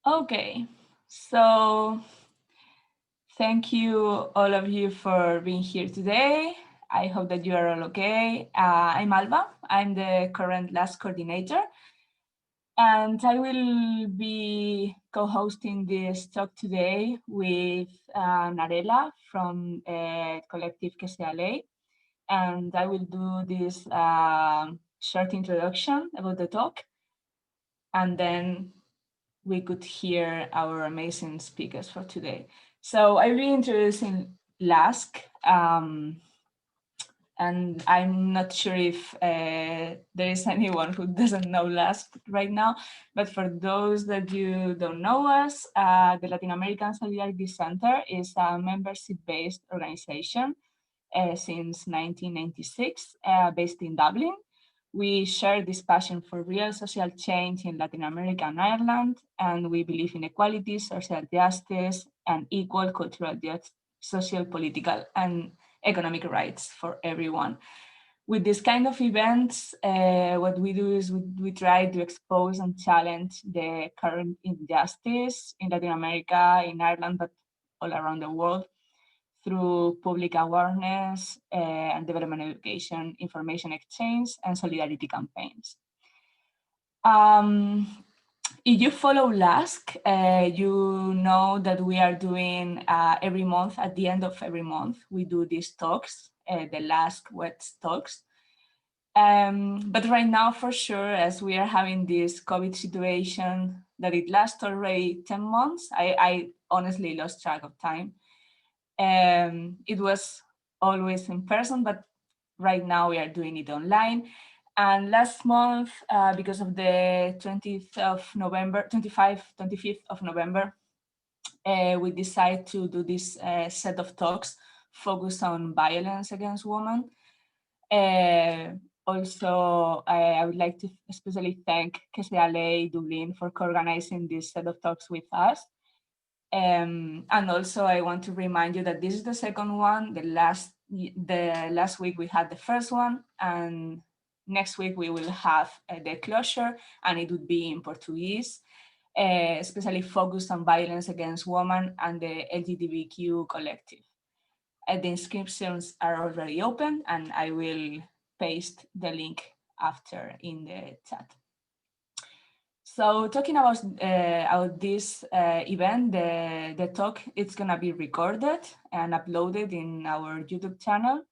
Okay, so thank you all of you for being here today. I hope that you are all okay. I'm Alba. I'm the current LASC coordinator, and I will be co-hosting this talk today with Narella from collective Que Sea Ley, and I will do this short introduction about the talk, and then we could hear our amazing speakers for today. So I will be introducing LASC, and I'm not sure if there is anyone who doesn't know LASC right now, but for those that you don't know us, the Latin American Solidarity Center is a membership-based organization since 1996, based in Dublin. We share this passion for real social change in Latin America and Ireland, and we believe in equality, social justice, and equal cultural, social, political, and economic rights for everyone. With this kind of events, what we do is we try to expose and challenge the current injustice in Latin America, in Ireland, but all around the world through public awareness and development education, information exchange, and solidarity campaigns. Um, if you follow LASC, you know that we are doing every month, at the end of every month, we do these talks, the LASC Wet Talks. But right now, for sure, as we are having this COVID situation that it lasts already 10 months, I honestly lost track of time. It was always in person, but right now we are doing it online. And last month, because of the 20th of November, 25th of November, we decided to do this set of talks focused on violence against women. Also, I would like to especially thank Que Sea Ley Dublin for co-organizing this set of talks with us. And also, I want to remind you that this is the second one. The last week we had the first one, and next week we will have the closure, and it would be in Portuguese, especially focused on violence against women and the LGTBQ collective. The inscriptions are already open, and I will paste the link after in the chat. So talking about this event, the talk, it's gonna be recorded and uploaded in our YouTube channel,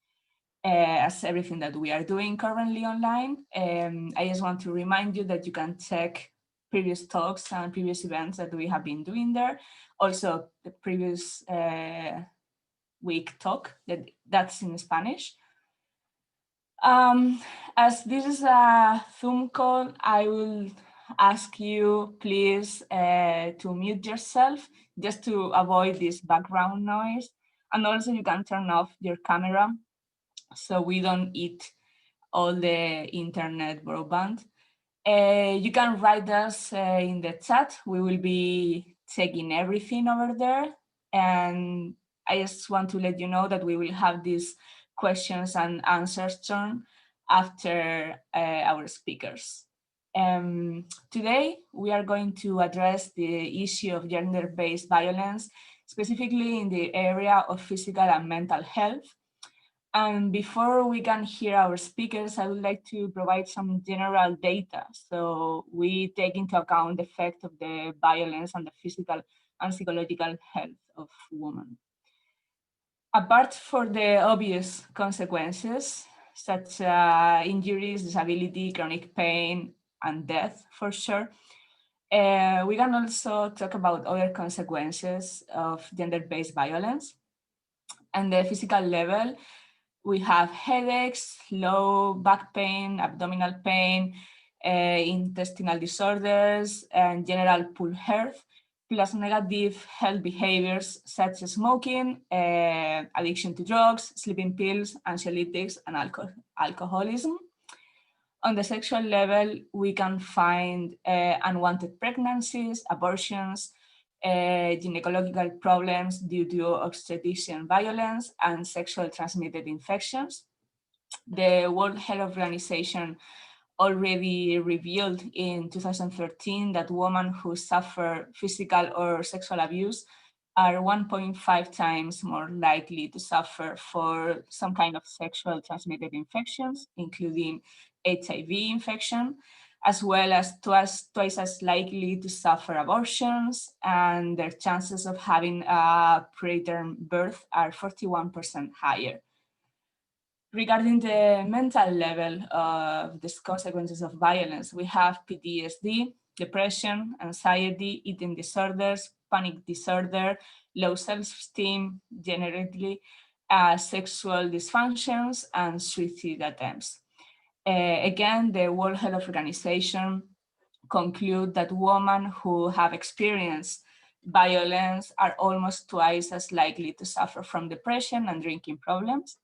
as everything that we are doing currently online. I just want to remind you that you can check previous talks and previous events that we have been doing there. Also, the previous week talk, that's in Spanish. As this is a Zoom call, I will ask you please to mute yourself just to avoid this background noise. And also you can turn off your camera so we don't eat all the internet broadband. You can write us in the chat. We will be checking everything over there. And I just want to let you know that we will have this questions and answers turn after our speakers. Today, we are going to address the issue of gender-based violence, specifically in the area of physical and mental health. And before we can hear our speakers, I would like to provide some general data. So we take into account the effect of the violence on the physical and psychological health of women. Apart from the obvious consequences, such injuries, disability, chronic pain, and death, for sure, we can also talk about other consequences of gender-based violence. And the physical level, we have headaches, low back pain, abdominal pain, intestinal disorders, and general poor health, plus negative health behaviors such as smoking, addiction to drugs, sleeping pills, anxiolytics, and alcoholism. On the sexual level, we can find unwanted pregnancies, abortions, gynecological problems due to obstetrician violence, and sexual transmitted infections. The World Health Organization already revealed in 2013 that women who suffer physical or sexual abuse are 1.5 times more likely to suffer for some kind of sexual transmitted infections, including HIV infection, as well as twice as likely to suffer abortions, and their chances of having a preterm birth are 41% higher. Regarding the mental level of the consequences of violence, we have PTSD, depression, anxiety, eating disorders, panic disorder, low self-esteem, generally sexual dysfunctions, and suicide attempts. Again, the World Health Organization conclude that women who have experienced violence are almost twice as likely to suffer from depression and drinking problems.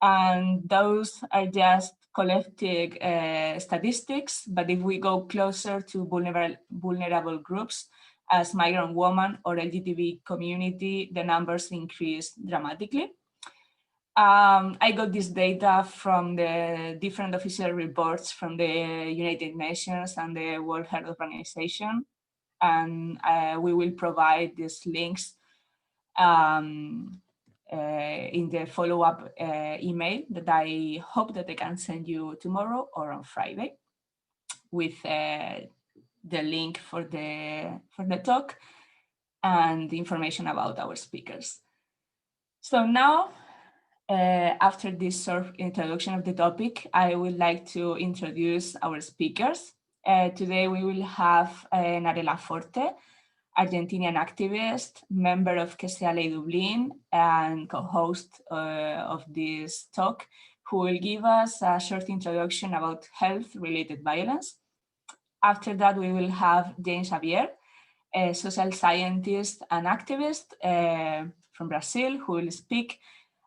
And those are just collective statistics, but if we go closer to vulnerable groups as migrant women or LGTB community, the numbers increase dramatically. I got this data from the different official reports from the United Nations and the World Health Organization, and we will provide these links in the follow-up email that I hope that I can send you tomorrow or on Friday with the link for the talk and the information about our speakers. So now, after this short introduction of the topic, I would like to introduce our speakers. Today we will have Narella Forte, Argentinian activist, member of Que Sea Ley Dublin, and co-host of this talk, who will give us a short introduction about health-related violence. After that, we will have Xavier, a social scientist and activist from Brazil, who will speak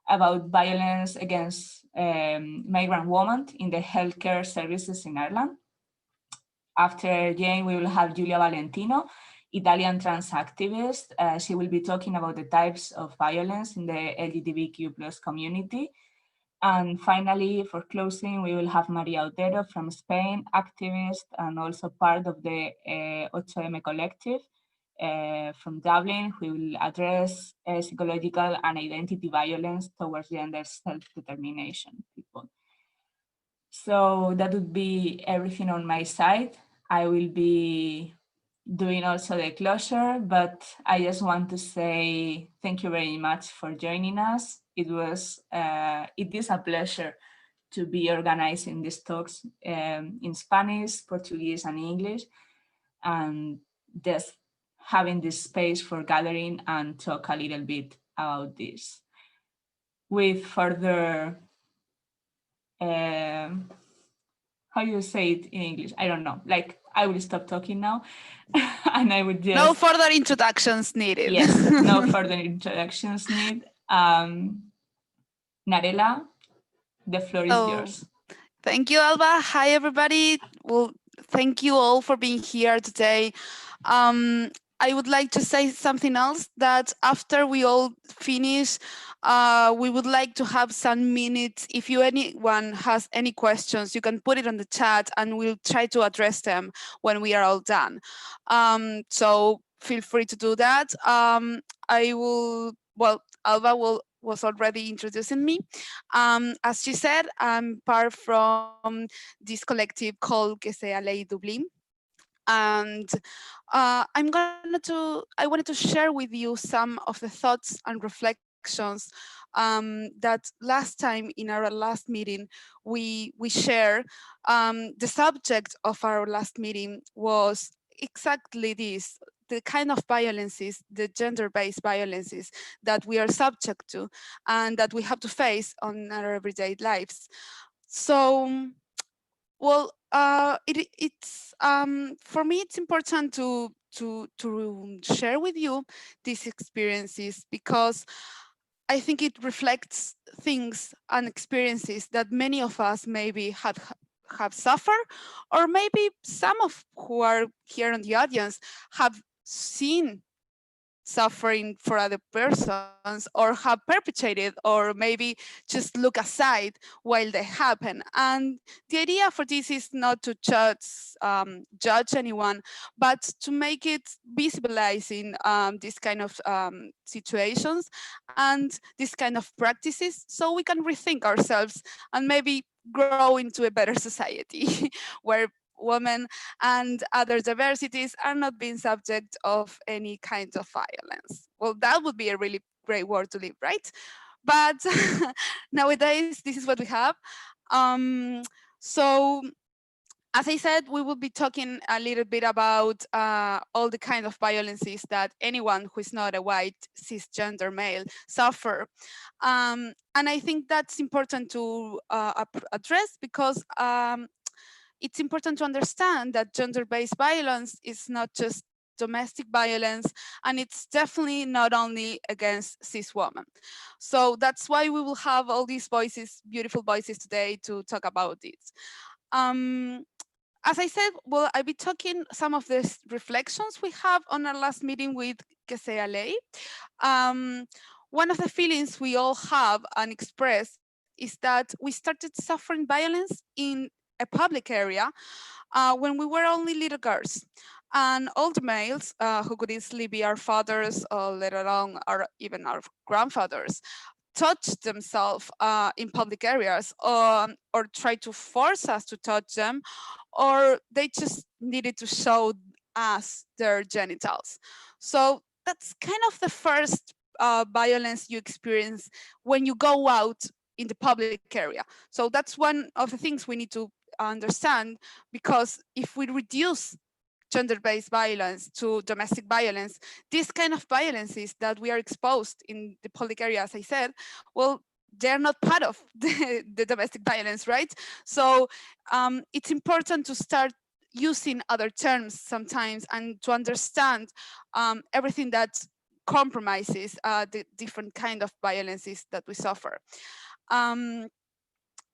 about violence against migrant women in the healthcare services in Ireland. After Jane, we will have Giulia Valentino, Italian trans activist. She will be talking about the types of violence in the LGTBQ plus community. And finally, for closing, we will have María Otero from Spain, activist and also part of the 8M collective from Dublin, who will address psychological and identity violence towards gender self-determination people. So that would be everything on my side. I will be doing also the closure, but I just want to say thank you very much for joining us. It is a pleasure to be organizing these talks in Spanish, Portuguese, and English, and just having this space for gathering and talk a little bit about this. With further, how do you say it in English? I don't know. Like, I will stop talking now, and I would just... No further introductions needed. Yes, no further introductions needed. Narella, the floor is yours. Thank you, Alba. Hi, everybody. Well, thank you all for being here today. I would like to say something else, that after we all finish, we would like to have some minutes. If anyone has any questions, you can put it on the chat and we'll try to address them when we are all done. So feel free to do that. Alba was already introducing me. As she said, I'm part from this collective called Que Sea Ley Dublin. And I wanted to share with you some of the thoughts and reflections that last time in our last meeting we share. The subject of our last meeting was exactly this: the kind of violences, the gender-based violences that we are subject to and that we have to face on our everyday lives. So, well, it's for me, it's important to share with you these experiences, because I think it reflects things and experiences that many of us maybe have suffered, or maybe some of who are here in the audience have seen suffering for other persons or have perpetrated or maybe just look aside while they happen. And the idea for this is not to judge anyone, but to make it visibilizing these kind of situations and these kind of practices so we can rethink ourselves and maybe grow into a better society where women and other diversities are not being subject of any kind of violence. Well, that would be a really great world to live, right? But nowadays, this is what we have. Um, so as I said, we will be talking a little bit about all the kind of violences that anyone who is not a white cisgender male suffer. And I think that's important to address because it's important to understand that gender-based violence is not just domestic violence, and it's definitely not only against cis women. So that's why we will have all these voices, beautiful voices today to talk about it. Um, as I said, well, I'll be talking some of the reflections we have on our last meeting with Que Sea Ley. One of the feelings we all have and express is that we started suffering violence in a public area when we were only little girls. And older males, who could easily be our fathers or let alone even our grandfathers, touch themselves in public areas or try to force us to touch them, or they just needed to show us their genitals. So that's kind of the first violence you experience when you go out in the public area. So that's one of the things we need to understand, because if we reduce gender-based violence to domestic violence, these kind of violences that we are exposed in the public area, as I said, well, they're not part of the domestic violence, right? So it's important to start using other terms sometimes and to understand everything that compromises the different kind of violences that we suffer. Um,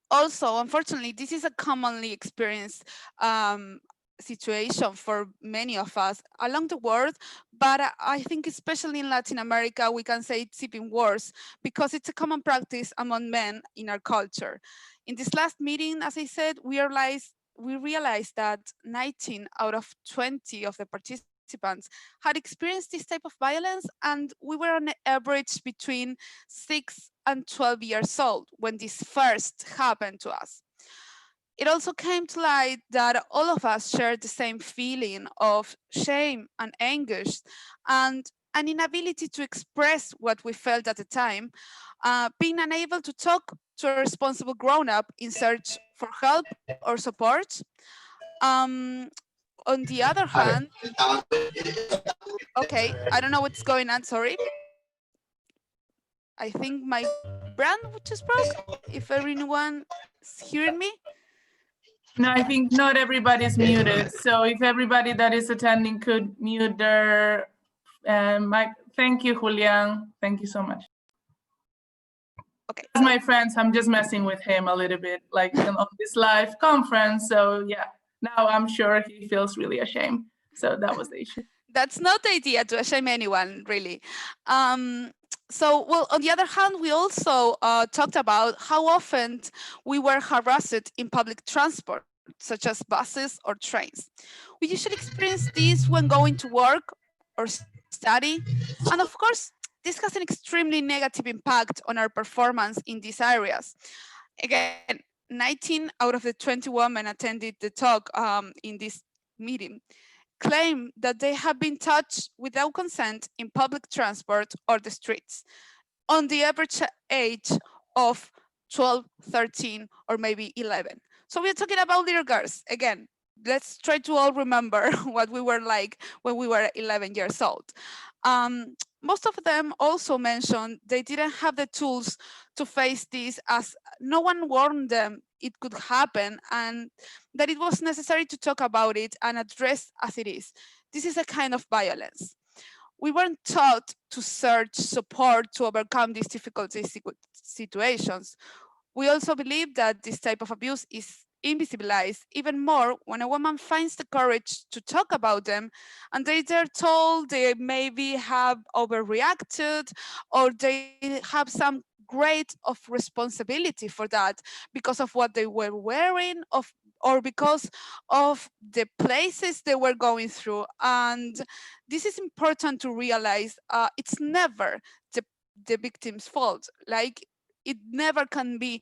Also, unfortunately, this is a commonly experienced situation for many of us along the world, but I think especially in Latin America, we can say it's even worse because it's a common practice among men in our culture. In this last meeting, as I said, we realized that 19 out of 20 of the participants had experienced this type of violence, and we were on average between 6 and 12 years old when this first happened to us. It also came to light that all of us shared the same feeling of shame and anguish and an inability to express what we felt at the time, being unable to talk to a responsible grown up in search for help or support. Um, on the other hand, okay, I don't know what's going on, sorry. I think my brand just broke. If everyone is hearing me. No, I think not everybody's muted. So if everybody that is attending could mute their mic. Thank you, Julian. Thank you so much. Okay. As my friends, I'm just messing with him a little bit, like on this live conference. So yeah, now I'm sure he feels really ashamed. So that was the issue. That's not the idea to shame anyone, really. So, well, on the other hand, we also talked about how often we were harassed in public transport, such as buses or trains. We usually experience this when going to work or study. And of course, this has an extremely negative impact on our performance in these areas. Again, 19 out of the 20 women attended the talk in this meeting claim that they have been touched without consent in public transport or the streets on the average age of 12, 13, or maybe 11. So we're talking about little girls. Again, let's try to all remember what we were like when we were 11 years old. Most of them also mentioned they didn't have the tools to face this, as no one warned them it could happen, and that it was necessary to talk about it and address as it is. This is a kind of violence. We weren't taught to search support to overcome these difficult situations. We also believe that this type of abuse is invisibilized even more when a woman finds the courage to talk about them, and they're told they maybe have overreacted, or they have some grade of responsibility for that because of what they were wearing, or because of the places they were going through. And this is important to realize. It's never the victim's fault. Like, it never can be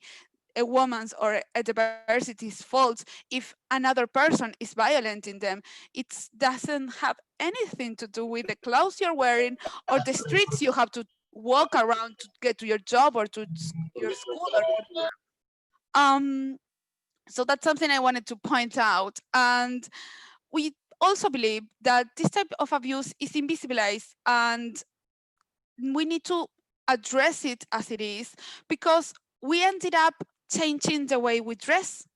a woman's or a diversity's fault if another person is violent in them. It doesn't have anything to do with the clothes you're wearing or the streets you have to walk around to get to your job or to your school or whatever. So that's something I wanted to point out. And we also believe that this type of abuse is invisibilized, and we need to address it as it is, because we ended up changing the way we dress.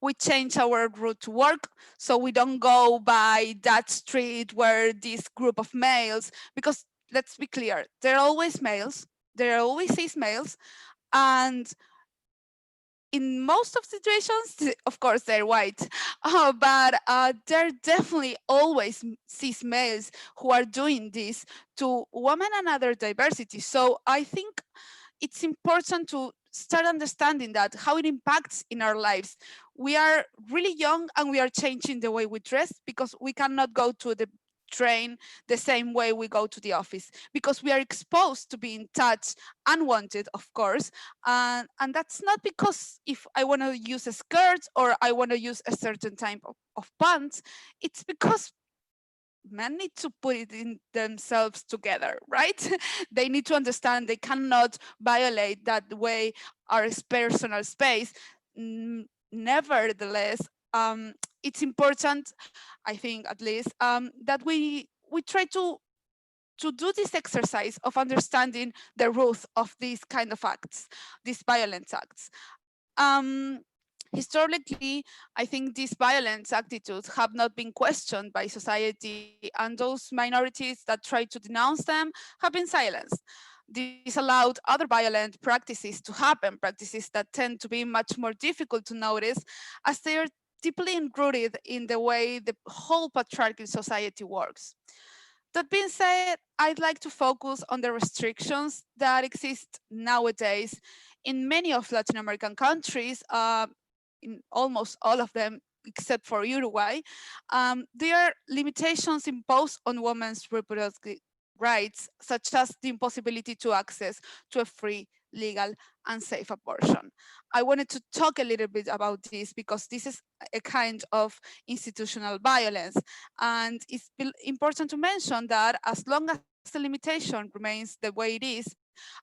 We change our route to work, so we don't go by that street where this group of males, because let's be clear, there are always males, there are always cis males, and in most of situations, of course, they're white, but there are definitely always cis males who are doing this to women and other diversity. So I think it's important to start understanding that, how it impacts in our lives. We are really young and we are changing the way we dress because we cannot go to the train the same way we go to the office, because we are exposed to being touched, unwanted, of course. And that's not because if I want to use a skirt or I want to use a certain type of pants. It's because men need to put it in themselves together, right? They need to understand they cannot violate that way our personal space. Nevertheless, it's important, I think, at least, that we try to do this exercise of understanding the root of these kind of acts, these violent acts. Historically, I think these violent attitudes have not been questioned by society, and those minorities that try to denounce them have been silenced. This allowed other violent practices to happen, practices that tend to be much more difficult to notice, as they are deeply enrooted in the way the whole patriarchal society works. That being said, I'd like to focus on the restrictions that exist nowadays in many of Latin American countries, in almost all of them, except for Uruguay. There are limitations imposed on women's reproductive rights, such as the impossibility to access to a free, legal, and safe abortion. I wanted to talk a little bit about this because this is a kind of institutional violence. And it's important to mention that as long as the limitation remains the way it is,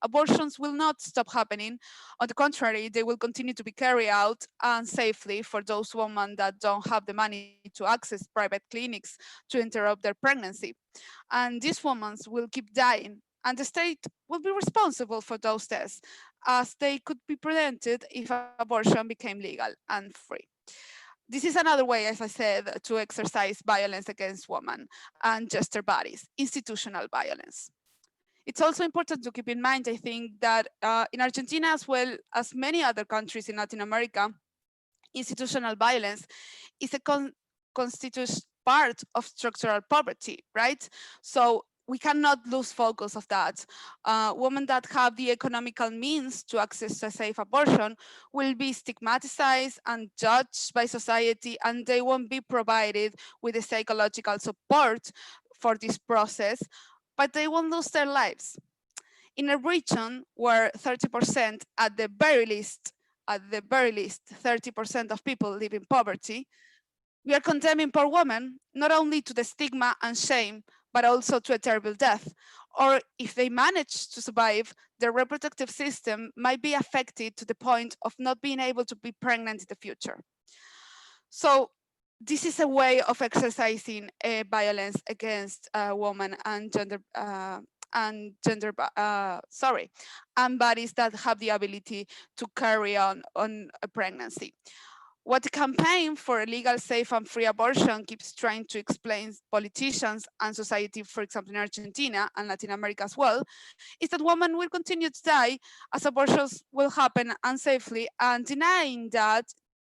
abortions will not stop happening. On the contrary, they will continue to be carried out unsafely for those women that don't have the money to access private clinics to interrupt their pregnancy. And these women will keep dying, and the state will be responsible for those deaths, as they could be prevented if abortion became legal and free. This is another way, as I said, to exercise violence against women and just their bodies, institutional violence. It's also important to keep in mind, I think, that in Argentina, as well as many other countries in Latin America, institutional violence is a constituent part of structural poverty, right? So we cannot lose focus of that. Women that have the economical means to access a safe abortion will be stigmatized and judged by society, and they won't be provided with the psychological support for this process, but they won't lose their lives. In a region where 30%, at the very least, 30% of people live in poverty, we are condemning poor women not only to the stigma and shame, but also to a terrible death. Or if they manage to survive, their reproductive system might be affected to the point of not being able to be pregnant in the future. So this is a way of exercising violence against women and and bodies that have the ability to carry on a pregnancy. What the campaign for a legal, safe, and free abortion keeps trying to explain politicians and society, for example, in Argentina and Latin America as well, is that women will continue to die as abortions will happen unsafely, and denying that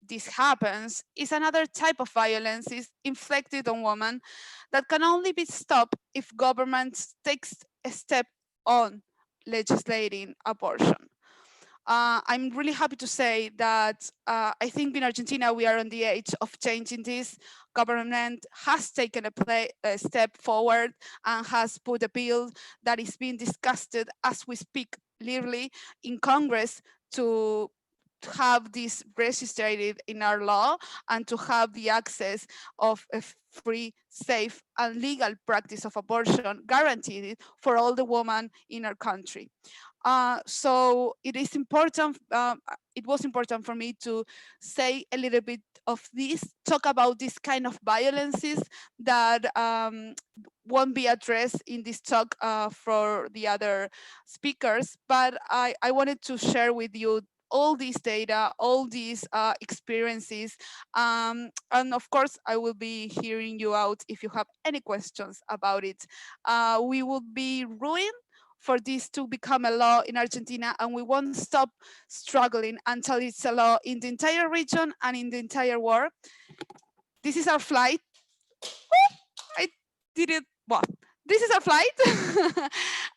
this happens is another type of violence is inflicted on women that can only be stopped if government takes a step on legislating abortion. I'm really happy to say that I think in Argentina we are on the edge of changing this. Government has taken a step forward and has put a bill that is being discussed as we speak, literally in Congress, to have this registered in our law and to have the access of a free, safe, and legal practice of abortion guaranteed for all the women in our country. So it is important. It was important for me to say a little bit of this, talk about this kind of violences that won't be addressed in this talk for the other speakers. But I wanted to share with you all this data, all these experiences. And of course, I will be hearing you out if you have any questions about it. We will be ruined for this to become a law in Argentina, and we won't stop struggling until it's a law in the entire region and in the entire world. This is our flight. I did it. Well, this is our flight.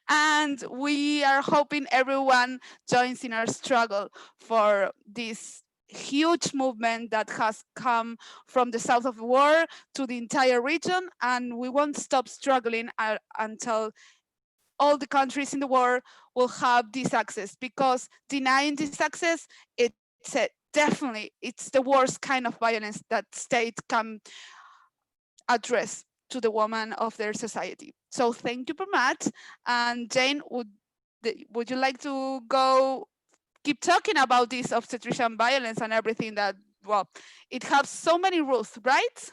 And we are hoping everyone joins in our struggle for this huge movement that has come from the south of the world to the entire region. And we won't stop struggling until all the countries in the world will have this access, because denying this access, it's the worst kind of violence that state can address to the woman of their society. So thank you very much. And Jane, would you like to go keep talking about this obstetrician violence and everything that, well, it has so many rules, right?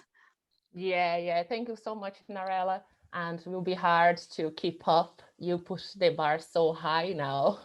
Yeah. Thank you so much, Narella. And it will be hard to keep up. You push the bar so high now.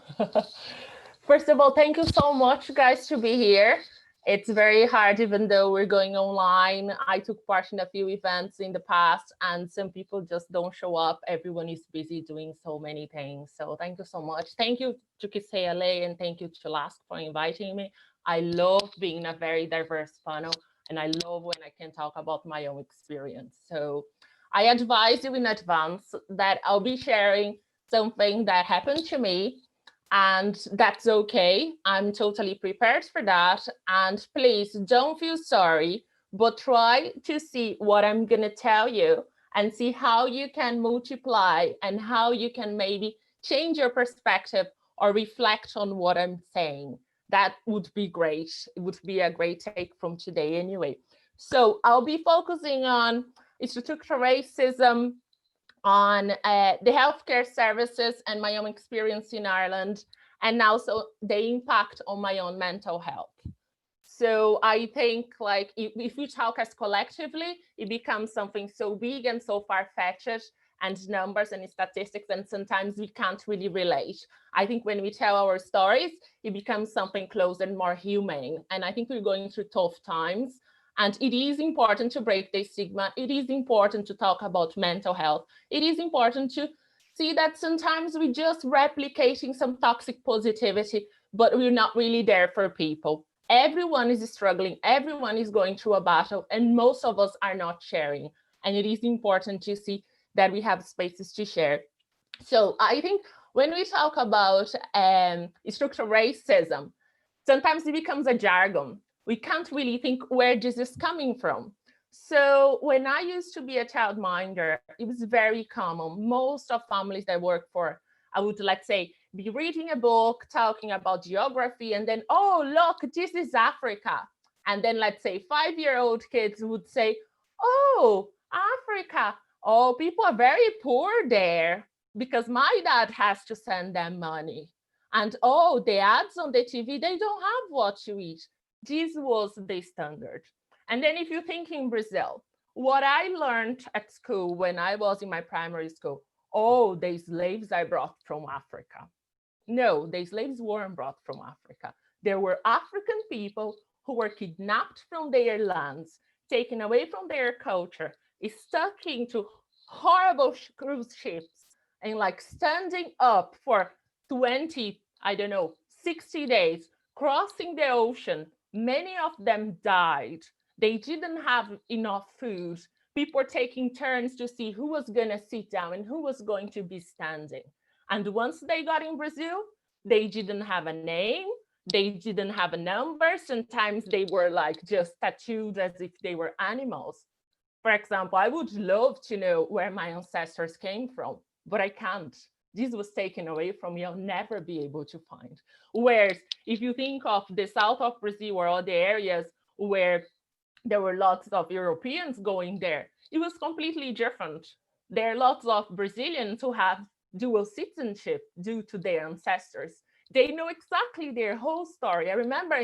First of all, thank you so much, guys, to be here. It's very hard, even though we're going online. I took part in a few events in the past, and some people just don't show up. Everyone is busy doing so many things. So thank you so much. Thank you to Que Sea Ley, and thank you to LASC for inviting me. I love being in a very diverse panel, and I love when I can talk about my own experience. So I advise you in advance that I'll be sharing something that happened to me, and that's okay. I'm totally prepared for that. And please don't feel sorry, but try to see what I'm going to tell you and see how you can multiply and how you can maybe change your perspective or reflect on what I'm saying. That would be great. It would be a great take from today anyway. So I'll be focusing on structural racism, on the healthcare services and my own experience in Ireland, and also the impact on my own mental health. So I think, like, if we talk as collectively, it becomes something so big and so far-fetched, and numbers and statistics, and sometimes we can't really relate. I think when we tell our stories, it becomes something close and more human. And I think we're going through tough times. And it is important to break the stigma. It is important to talk about mental health. It is important to see that sometimes we're just replicating some toxic positivity, but we're not really there for people. Everyone is struggling. Everyone is going through a battle, and most of us are not sharing. And it is important to see that we have spaces to share. So I think when we talk about structural racism, sometimes it becomes a jargon. We can't really think where this is coming from. So when I used to be a childminder, it was very common. Most of families that I work for, I would, let's say, be reading a book, talking about geography, and then, oh, look, this is Africa. And then, let's say, 5-year-old kids would say, oh, Africa. Oh, people are very poor there because my dad has to send them money. And oh, the ads on the TV, they don't have what to eat. This was the standard. And then if you think in Brazil, what I learned at school when I was in my primary school, oh, the slaves I brought from Africa. No, the slaves weren't brought from Africa. There were African people who were kidnapped from their lands, taken away from their culture, stuck into horrible cruise ships, and like standing up for 20, I don't know, 60 days, crossing the ocean, Many of them died. They didn't have enough food. People were taking turns to see who was going to sit down and who was going to be standing. And once they got in Brazil, they didn't have a name. They didn't have a number. Sometimes they were like just tattooed as if they were animals. For example, I would love to know where my ancestors came from, but I can't. This was taken away from me. I'll never be able to find. Whereas if you think of the south of Brazil or other areas where there were lots of Europeans going there, it was completely different. There are lots of Brazilians who have dual citizenship due to their ancestors. They know exactly their whole story. I remember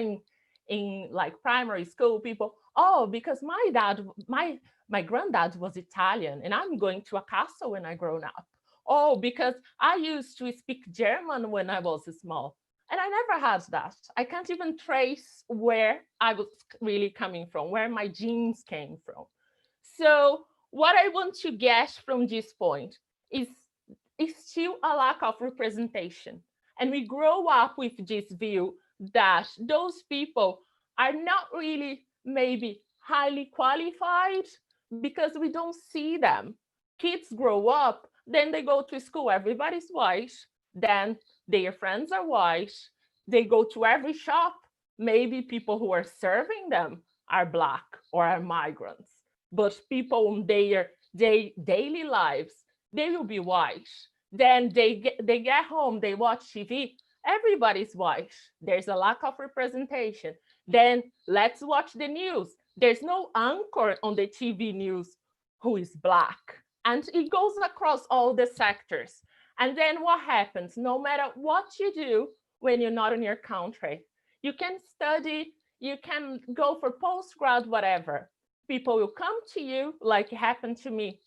in like primary school, people, oh, because my granddad was Italian and I'm going to a castle when I grown up. Oh, because I used to speak German when I was small. And I never had that. I can't even trace where I was really coming from, where my genes came from. So what I want to get from this point is still a lack of representation. And we grow up with this view that those people are not really maybe highly qualified because we don't see them. Kids grow up, then they go to school, everybody's white, then their friends are white, they go to every shop, maybe people who are serving them are Black or are migrants, but people in their daily lives, they will be white. Then they get home, they watch TV, everybody's white. There's a lack of representation. Then let's watch the news. There's no anchor on the TV news who is Black. And it goes across all the sectors. And then what happens? No matter what you do when you're not in your country, you can study, you can go for postgrad, whatever. People will come to you, like it happened to me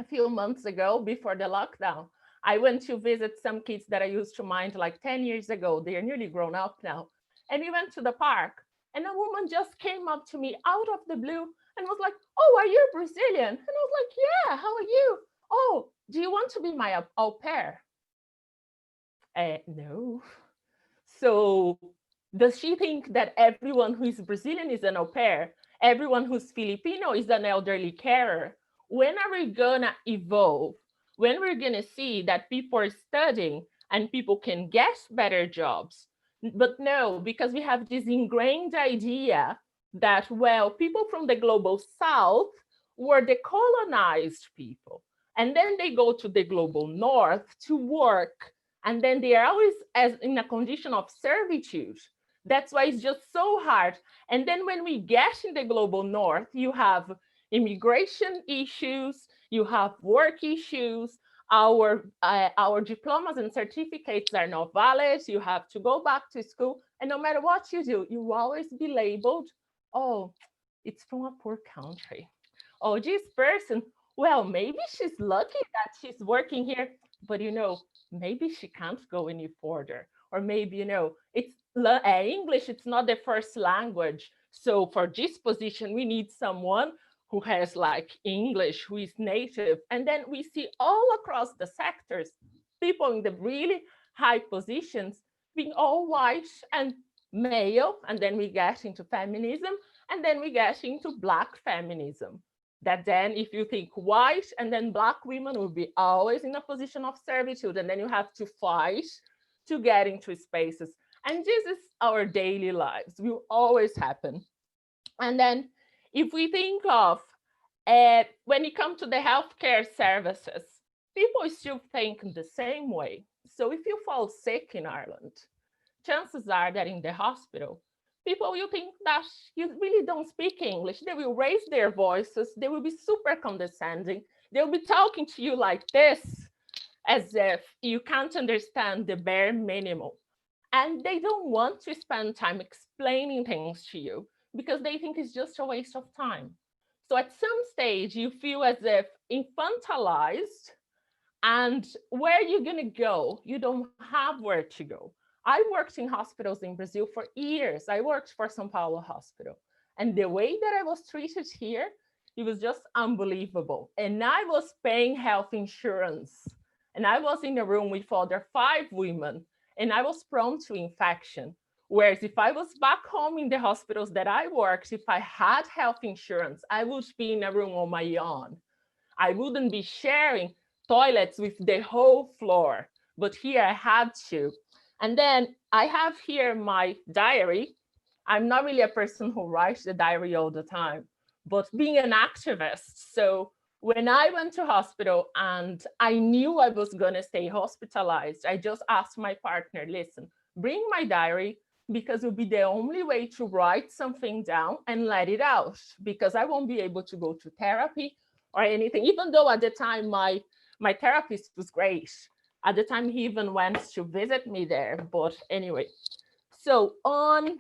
a few months ago before the lockdown. I went to visit some kids that I used to mind like 10 years ago. They are nearly grown up now. And we went to the park and a woman just came up to me out of the blue and was like, oh, are you Brazilian? And I was like, yeah, how are you? Oh, do you want to be my au pair? No. So does she think that everyone who is Brazilian is an au pair? Everyone who's Filipino is an elderly carer? When are we gonna evolve? When we're gonna see that people are studying and people can get better jobs? But no, because we have this ingrained idea that, well, people from the global south were the colonized people. And then they go to the global north to work. And then they are always as in a condition of servitude. That's why it's just so hard. And then when we get in the global north, you have immigration issues, you have work issues, our diplomas and certificates are not valid, you have to go back to school, and no matter what you do, you will always be labeled, oh, it's from a poor country. Oh, this person, well, maybe she's lucky that she's working here, but you know, maybe she can't go any further. Or maybe, you know, it's English, it's not the first language. So for this position, we need someone who has like English, who is native. And then we see all across the sectors, people in the really high positions being all white and male. And then we get into feminism, and then we get into Black feminism. That then if you think white and then Black women will be always in a position of servitude, and then you have to fight to get into spaces. And this is our daily lives, will always happen. And then if we think of when it comes to the healthcare services, people still think the same way. So if you fall sick in Ireland, chances are that in the hospital, people will think that you really don't speak English. They will raise their voices. They will be super condescending. They'll be talking to you like this, as if you can't understand the bare minimum. And they don't want to spend time explaining things to you because they think it's just a waste of time. So at some stage, you feel as if infantilized, and where you're gonna go, you don't have where to go. I worked in hospitals in Brazil for years. I worked for São Paulo Hospital. And the way that I was treated here, it was just unbelievable. And I was paying health insurance. And I was in a room with other 5 women. And I was prone to infection. Whereas if I was back home in the hospitals that I worked, if I had health insurance, I would be in a room on my own. I wouldn't be sharing toilets with the whole floor, but here I had to. And then I have here my diary. I'm not really a person who writes the diary all the time, but being an activist. So when I went to hospital and I knew I was gonna stay hospitalized, I just asked my partner, listen, bring my diary, because it'll be the only way to write something down and let it out, because I won't be able to go to therapy or anything, even though at the time my therapist was great. At the time, he even went to visit me there, but anyway. So on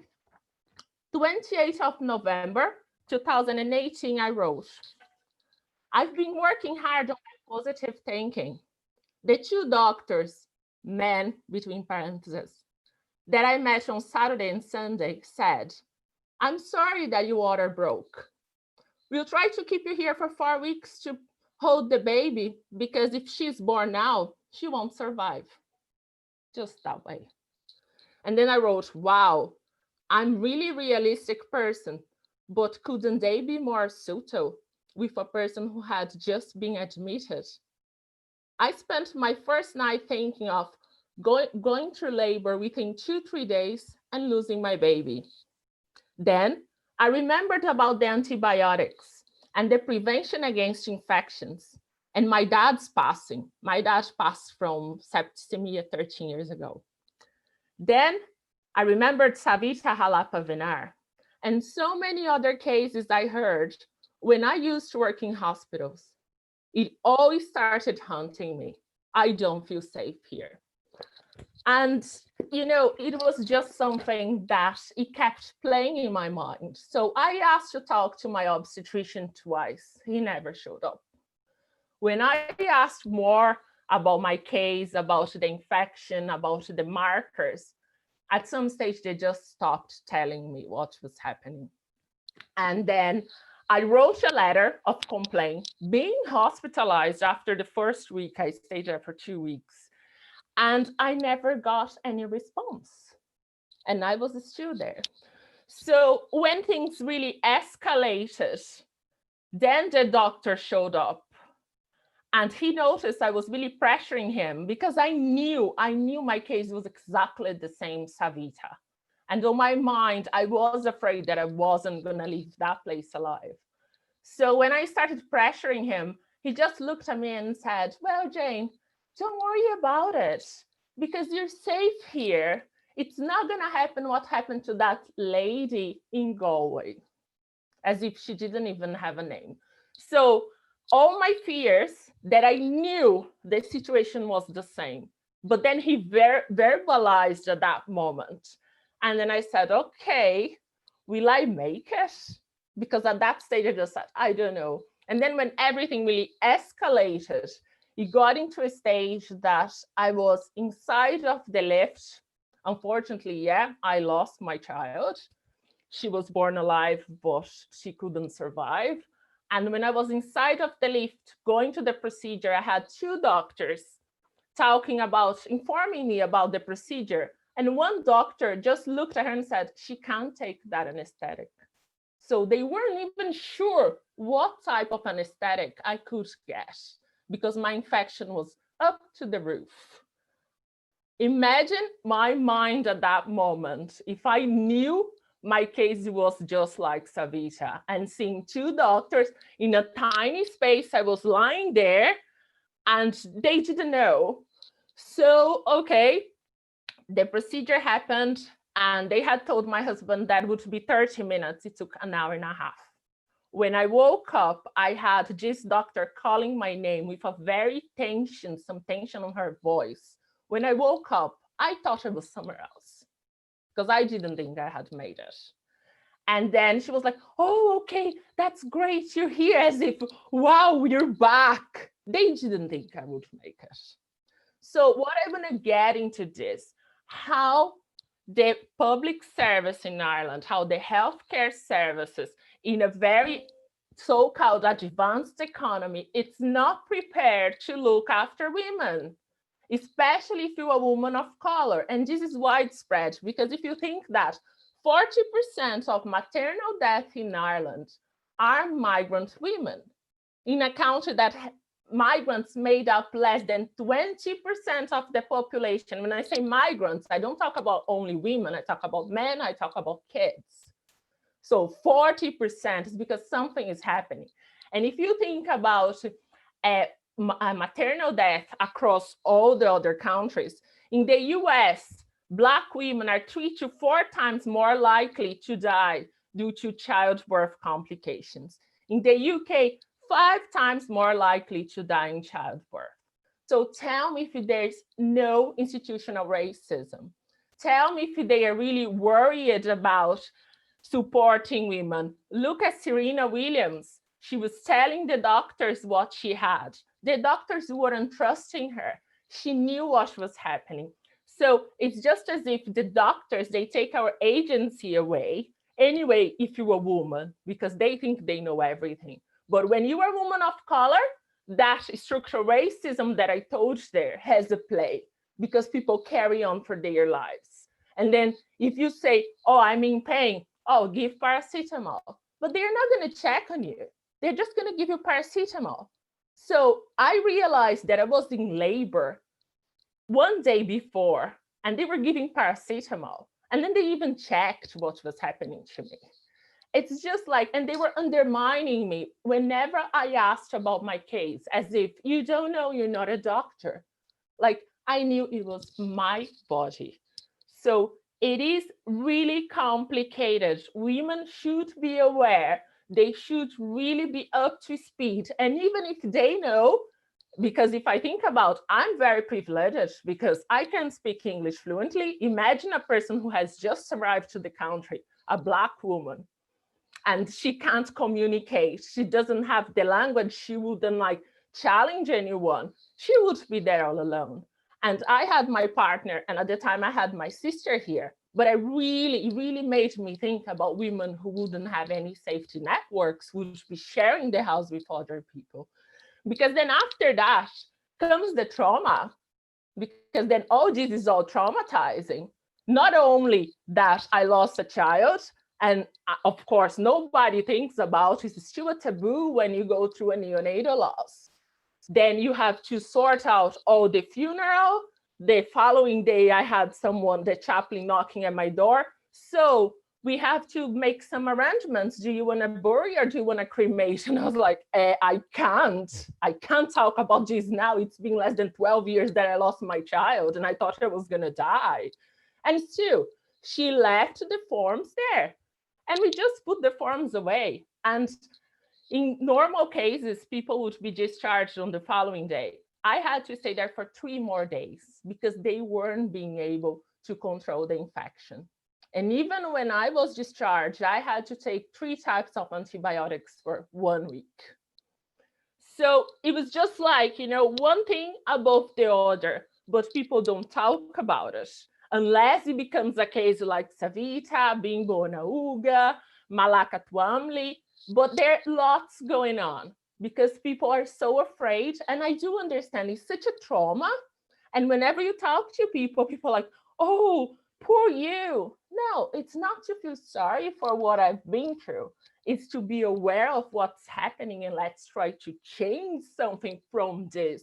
28th of November, 2018, I wrote, I've been working hard on my positive thinking. The 2 doctors, men between parentheses, that I met on Saturday and Sunday said, I'm sorry that your water broke. We'll try to keep you here for 4 weeks to hold the baby, because if she's born now, she won't survive. Just that way. And then I wrote, wow, I'm really realistic person, but couldn't they be more subtle with a person who had just been admitted? I spent my first night thinking of going through labor within 2-3 days and losing my baby. Then I remembered about the antibiotics and the prevention against infections and my dad's passing. My dad passed from septicemia 13 years ago. Then I remembered Savita Halapa Vinar and so many other cases I heard when I used to work in hospitals. It always started haunting me. I don't feel safe here. And, you know, it was just something that it kept playing in my mind. So I asked to talk to my obstetrician twice. He never showed up. When I asked more about my case, about the infection, about the markers, at some stage, they just stopped telling me what was happening. And then I wrote a letter of complaint, being hospitalized after the first week. I stayed there for 2 weeks. And I never got any response. And I was still there. So when things really escalated, then the doctor showed up. And he noticed I was really pressuring him because I knew my case was exactly the same Savita. And on my mind, I was afraid that I wasn't going to leave that place alive. So when I started pressuring him, he just looked at me and said, well, Jane, don't worry about it because you're safe here. It's not going to happen what happened to that lady in Galway, as if she didn't even have a name. So all my fears that I knew the situation was the same, but then he verbalized at that moment. And then I said, okay, will I make it? Because at that stage I just said, I don't know. And then when everything really escalated, it got into a stage that I was inside of the lift. Unfortunately, yeah, I lost my child. She was born alive, but she couldn't survive. And when I was inside of the lift going to the procedure, I had 2 doctors informing me about the procedure. And one doctor just looked at her and said, she can't take that anesthetic. So they weren't even sure what type of anesthetic I could get because my infection was up to the roof. Imagine my mind at that moment if I knew my case was just like Savita and seeing 2 doctors in a tiny space. I was lying there and they didn't know. So, okay, the procedure happened and they had told my husband that would be 30 minutes. It took an hour and a half. When I woke up, I had this doctor calling my name with a some tension on her voice. When I woke up, I thought I was somewhere else because I didn't think I had made it. And then she was like, oh, okay, that's great. You're here, as if, wow, you're back. They didn't think I would make it. So what I want to get into this, how the public service in Ireland, how the healthcare services in a very so-called advanced economy, it's not prepared to look after women. especially if you're a woman of color. And this is widespread, because if you think that 40% of maternal deaths in Ireland are migrant women, in a country that migrants made up less than 20% of the population. When I say migrants, I don't talk about only women, I talk about men, I talk about kids. So 40% is because something is happening. And if you think about a maternal death across all the other countries, in the US, Black women are 3 to 4 times more likely to die due to childbirth complications. In the UK, 5 times more likely to die in childbirth. So tell me if there's no institutional racism. Tell me if they are really worried about supporting women. Look at Serena Williams. She was telling the doctors what she had. The doctors weren't trusting her. She knew what was happening. So it's just as if the doctors, they take our agency away anyway if you're a woman, because they think they know everything. But when you are a woman of color, that structural racism that I told there has a play, because people carry on for their lives. And then if you say, oh, I'm in pain, oh, give paracetamol. But they're not going to check on you. They're just going to give you paracetamol. So I realized that I was in labor one day before, and they were giving paracetamol. And then they even checked what was happening to me. It's just like, and they were undermining me whenever I asked about my case, as if you don't know, you're not a doctor. Like, I knew it was my body. So it is really complicated. Women should be aware. They should really be up to speed. And even if they know, because if I think about, I'm very privileged because I can speak English fluently. Imagine a person who has just arrived to the country, a Black woman, and she can't communicate. She doesn't have the language. She wouldn't like challenge anyone. She would be there all alone. And I had my partner, and at the time I had my sister here, but it really made me think about women who wouldn't have any safety networks, would be sharing the house with other people. Because then after that comes the trauma, because then all this is all traumatizing. Not only that I lost a child, and of course, nobody thinks about it. It's still a taboo when you go through a neonatal loss. Then you have to sort out all the funeral. The following day, I had someone, the chaplain, knocking at my door. So we have to make some arrangements. Do you want to bury or do you want to cremate? And I was like, I can't talk about this now. It's been less than 12 years that I lost my child and I thought I was going to die. And still, she left the forms there. And we just put the forms away. And in normal cases, people would be discharged on the following day. I had to stay there for 3 more days because they weren't being able to control the infection. And even when I was discharged, I had to take 3 types of antibiotics for 1 week. So it was just like, you know, one thing above the other, but people don't talk about it. Unless it becomes a case like Savita, Bimbo Nauga, Malaka Twamli, but there are lots going on because people are so afraid. And I do understand it's such a trauma. And whenever you talk to people, people are like, oh, poor you. No, it's not to feel sorry for what I've been through. It's to be aware of what's happening and let's try to change something from this.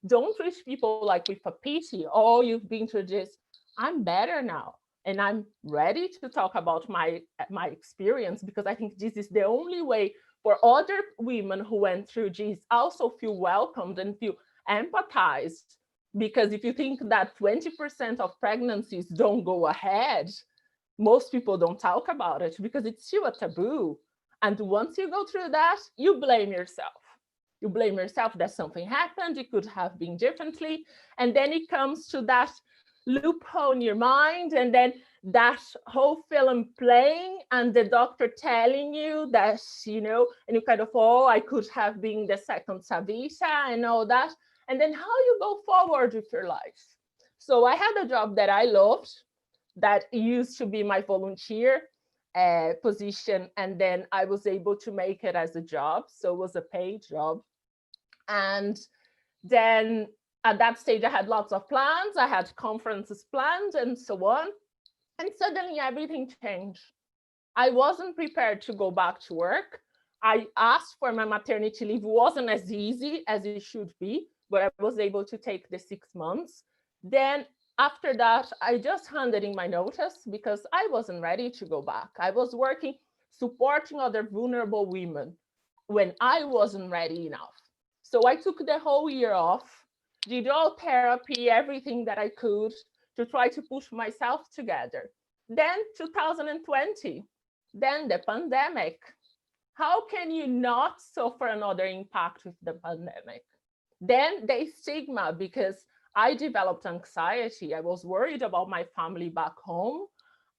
Don't treat people like with a pity. Oh, you've been through this. I'm better now. And I'm ready to talk about my experience because I think this is the only way for other women who went through this also feel welcomed and feel empathized. Because if you think that 20% of pregnancies don't go ahead, most people don't talk about it because it's still a taboo. And once you go through that, you blame yourself. You blame yourself that something happened, it could have been differently. And then it comes to that loophole in your mind, and then that whole film playing and the doctor telling you that, you know, and you kind of, oh, I could have been the second Savita and all that. And then how you go forward with your life. So I had a job that I loved, that used to be my volunteer position. And then I was able to make it as a job. So it was a paid job. And then at that stage, I had lots of plans. I had conferences planned and so on. And suddenly everything changed. I wasn't prepared to go back to work. I asked for my maternity leave. It wasn't as easy as it should be, but I was able to take the 6 months. Then after that, I just handed in my notice because I wasn't ready to go back. I was working, supporting other vulnerable women when I wasn't ready enough. So I took the whole year off, did all therapy, everything that I could to try to push myself together. Then 2020, then the pandemic. How can you not suffer another impact with the pandemic? Then the stigma, because I developed anxiety. I was worried about my family back home.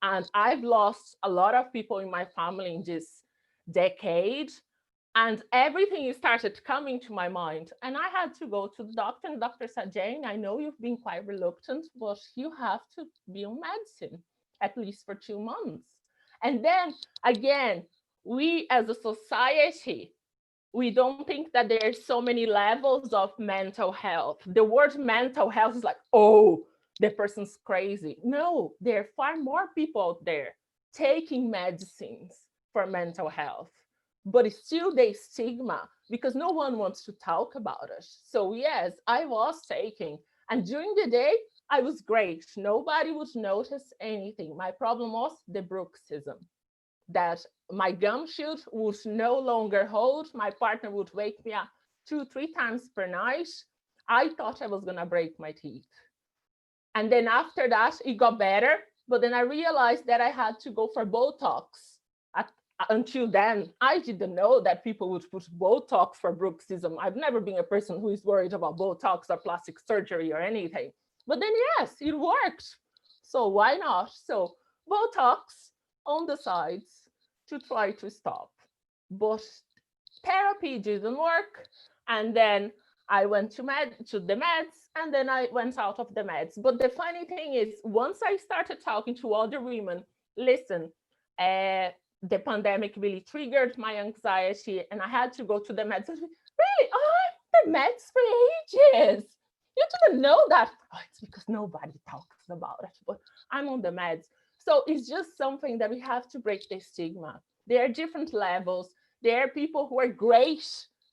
And I've lost a lot of people in my family in this decade. And everything started coming to my mind. And I had to go to the doctor, and the doctor said, Jane, I know you've been quite reluctant, but you have to be on medicine, at least for 2 months. And then again, we as a society, we don't think that there's so many levels of mental health. The word mental health is like, oh, the person's crazy. No, there are far more people out there taking medicines for mental health, but it's still the stigma because no one wants to talk about it. So yes, I was taking, and during the day, I was great. Nobody would notice anything. My problem was the bruxism, that my gum shield would no longer hold. My partner would wake me up 2-3 times per night. I thought I was gonna break my teeth. And then after that, it got better. But then I realized that I had to go for Botox. Until then, I didn't know that people would put Botox for bruxism. I've never been a person who is worried about Botox or plastic surgery or anything. But then yes, it worked. So why not? So Botox on the sides to try to stop. But therapy didn't work. And then I went to the meds, and then I went out of the meds. But the funny thing is, once I started talking to other women, listen, the pandemic really triggered my anxiety, and I had to go to the meds. Really? Oh, I'm the meds for ages. You didn't know that. Oh, it's because nobody talks about it, but I'm on the meds. So it's just something that we have to break the stigma. There are different levels. There are people who are great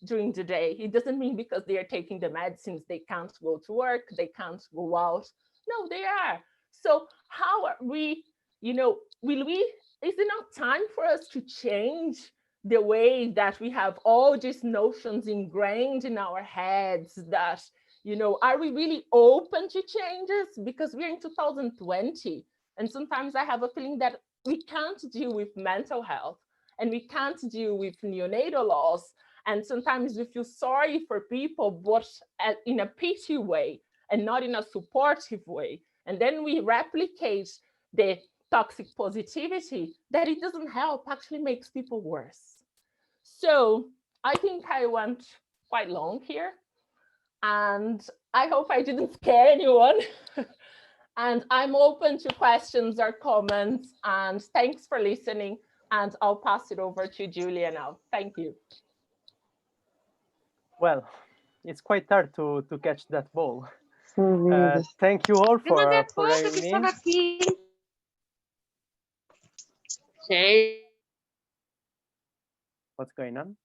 during the day. It doesn't mean because they are taking the medicines, they can't go to work, they can't go out. No, they are. So how are we, is it not time for us to change the way that we have all these notions ingrained in our heads that, are we really open to changes? Because we're in 2020. And sometimes I have a feeling that we can't deal with mental health and we can't deal with neonatal laws. And sometimes we feel sorry for people, but in a pity way and not in a supportive way. And then we replicate the toxic positivity that it doesn't help, actually makes people worse. So I think I went quite long here. And I hope I didn't scare anyone. And I'm open to questions or comments. And thanks for listening. And I'll pass it over to Giulia now. Thank you. Well, it's quite hard to catch that ball. Thank you all for having me. Okay. What's going on?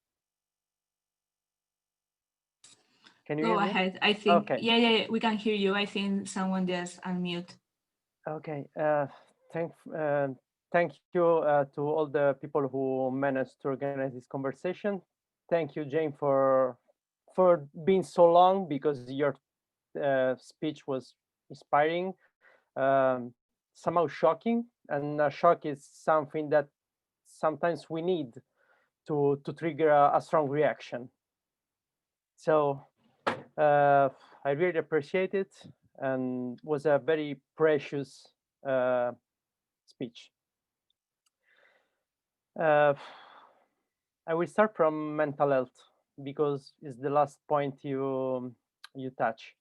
Can you Go hear me? ahead. I think, okay. Yeah, we can hear you. I think someone just unmute. Okay. Thank you to all the people who managed to organize this conversation. Thank you, Jane, for being so long, because your speech was inspiring, somehow shocking, and shock is something that sometimes we need to trigger a strong reaction. So I really appreciate it, and was a very precious speech. I will start from mental health because it's the last point you touch.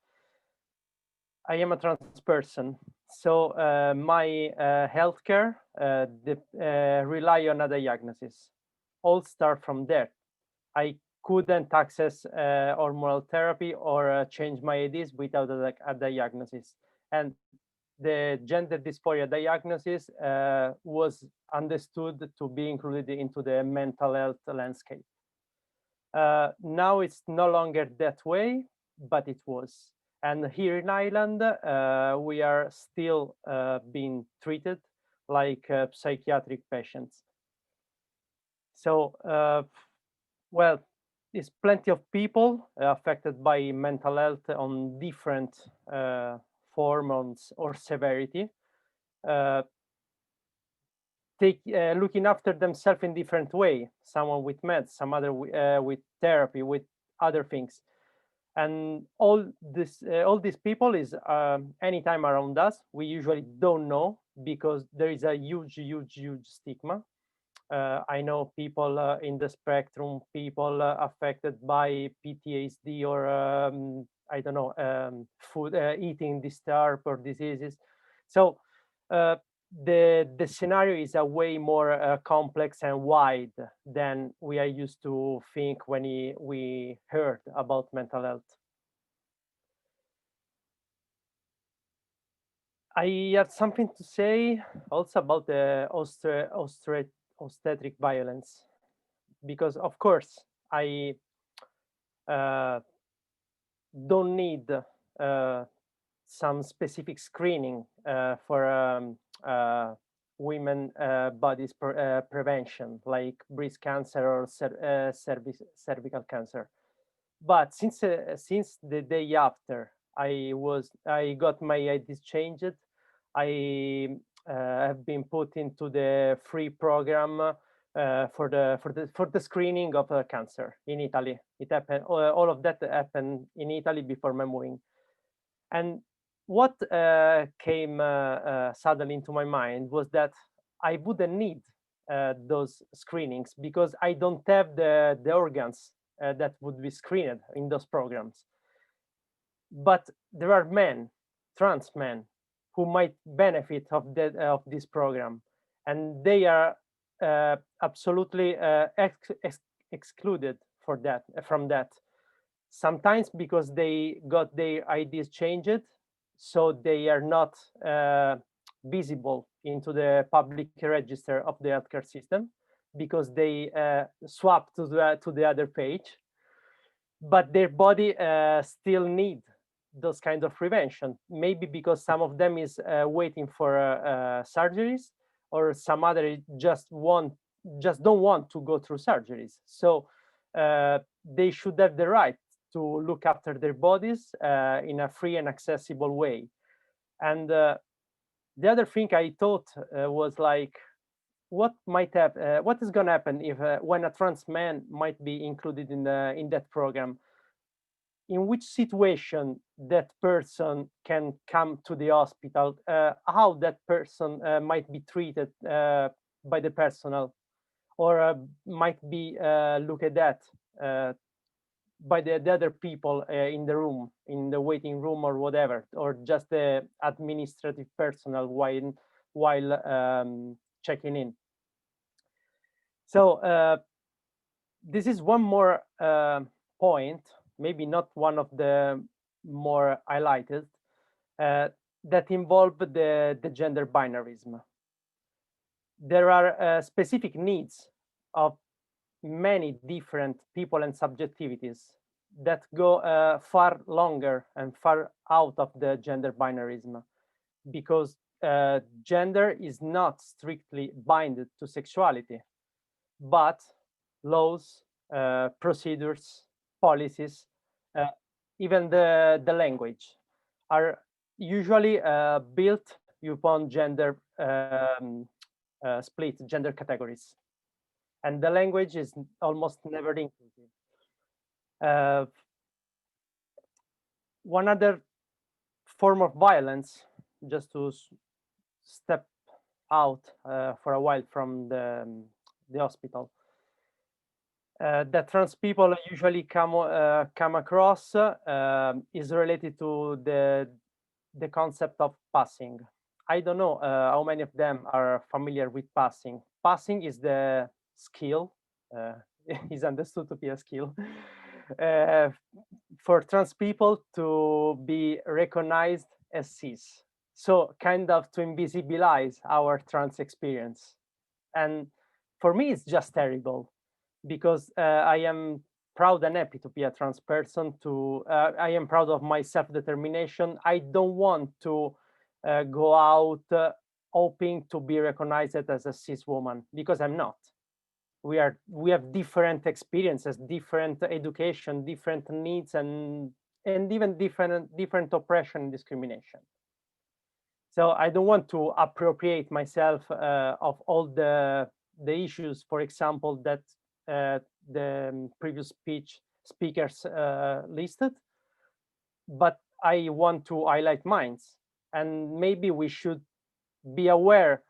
I am a trans person, so my healthcare rely on a diagnosis. All start from there. I couldn't access hormonal therapy or change my IDs without a diagnosis. And the gender dysphoria diagnosis was understood to be included into the mental health landscape. Now it's no longer that way, but it was. And here in Ireland, we are still being treated like psychiatric patients. So, well, there's plenty of people affected by mental health on different forms or severity. Looking after themselves in different way. Someone with meds, some other with therapy, with other things, and all these people is anytime around us. We usually don't know because there is a huge stigma. I know people in the spectrum, people affected by PTSD or I don't know, food eating disturbed or diseases. So the scenario is a way more complex and wide than we are used to think when we heard about mental health. I have something to say also about the obstetric violence, because of course I don't need some specific screening for women bodies prevention, like breast cancer or cervical cancer. But since the day after I got my IDs changed, I have been put into the free program for the screening of cancer in Italy. It happened. All of that happened in Italy before my moving. And what came suddenly into my mind was that I wouldn't need those screenings because I don't have the organs that would be screened in those programs. But there are men, trans men, who might benefit of this program, and they are absolutely excluded from that. Sometimes because they got their IDs changed, so they are not visible into the public register of the healthcare system because they swap to the other page, but their body still need those kind of prevention. Maybe because some of them is waiting for surgeries, or some other just don't want to go through surgeries. So they should have the right to look after their bodies in a free and accessible way. And the other thing I thought was like, what is going to happen if when a trans man might be included in that program? In which situation that person can come to the hospital? How that person might be treated by the personnel, or might be looked at by the other people in the room, in the waiting room or whatever, or just the administrative personnel while checking in. So this is one more point, maybe not one of the more highlighted, that involve the gender binarism. There are specific needs of many different people and subjectivities that go far longer and far out of the gender binarism, because gender is not strictly binded to sexuality, but laws, procedures, policies, even the language are usually built upon gender split, gender categories. And the language is almost never inclusive. One other form of violence, just to step out for a while from the hospital, that trans people usually come across is related to the concept of passing. I don't know how many of them are familiar with passing. Passing is the skill is understood to be a skill, for trans people to be recognized as cis. So kind of to invisibilize our trans experience. And for me, it's just terrible because I am proud and happy to be a trans person. I am proud of my self-determination. I don't want to go out hoping to be recognized as a cis woman, because I'm not. We have different experiences, different education, different needs, and even different oppression and discrimination. So I don't want to appropriate myself of all the issues, for example, that the previous speakers listed, but I want to highlight mine. And maybe we should be aware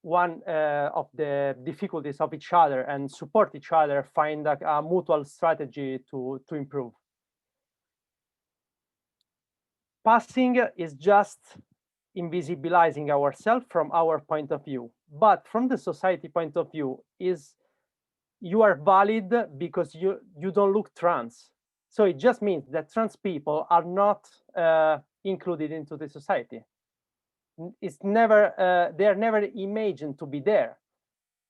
one of the difficulties of each other and support each other, find a mutual strategy to improve. Passing is just invisibilizing ourselves from our point of view, but from the society point of view is you are valid because you don't look trans. So it just means that trans people are not included into the society. It's never they are never imagined to be there,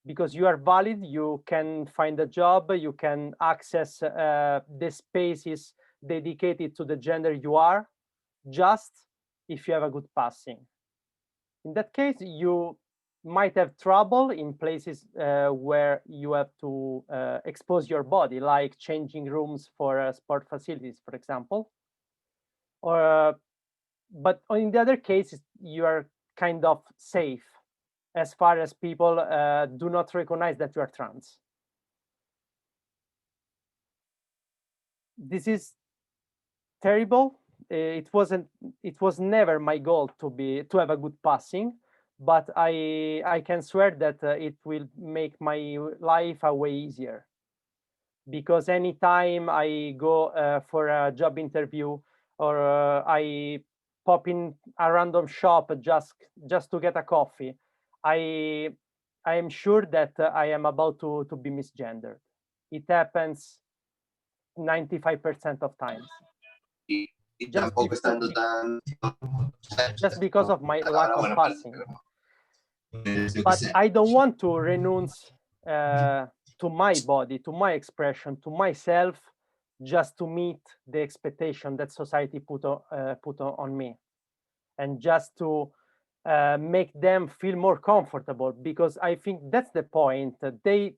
because you are valid, you can find a job, you can access the spaces dedicated to the gender you are, just if you have a good passing. In that case, you might have trouble in places where you have to expose your body, like changing rooms for sport facilities, for example. Or, but in the other cases, you are kind of safe as far as people do not recognize that you are trans. This is terrible. It was never my goal to have a good passing, but I can swear that it will make my life a way easier, because anytime I go for a job interview, or I pop in a random shop just to get a coffee, I am sure that I am about to be misgendered. It happens 95% of times. Just because of my lack of passing. But I don't want to renounce to my body, to my expression, to myself, just to meet the expectation that society put on me, and just to make them feel more comfortable, because I think that's the point. They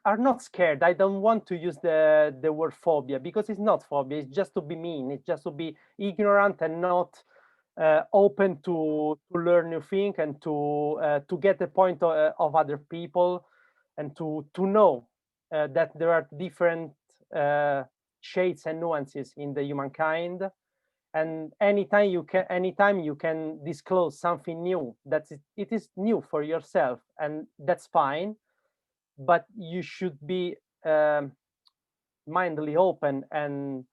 are not scared. I don't want to use the word phobia, because it's not phobia. It's just to be mean. It's just to be ignorant and not open to learn new things, and to get the point of other people, and to know that there are different shades and nuances in the humankind. And anytime you can disclose something new, it is new for yourself, and that's fine. But you should be mindfully open and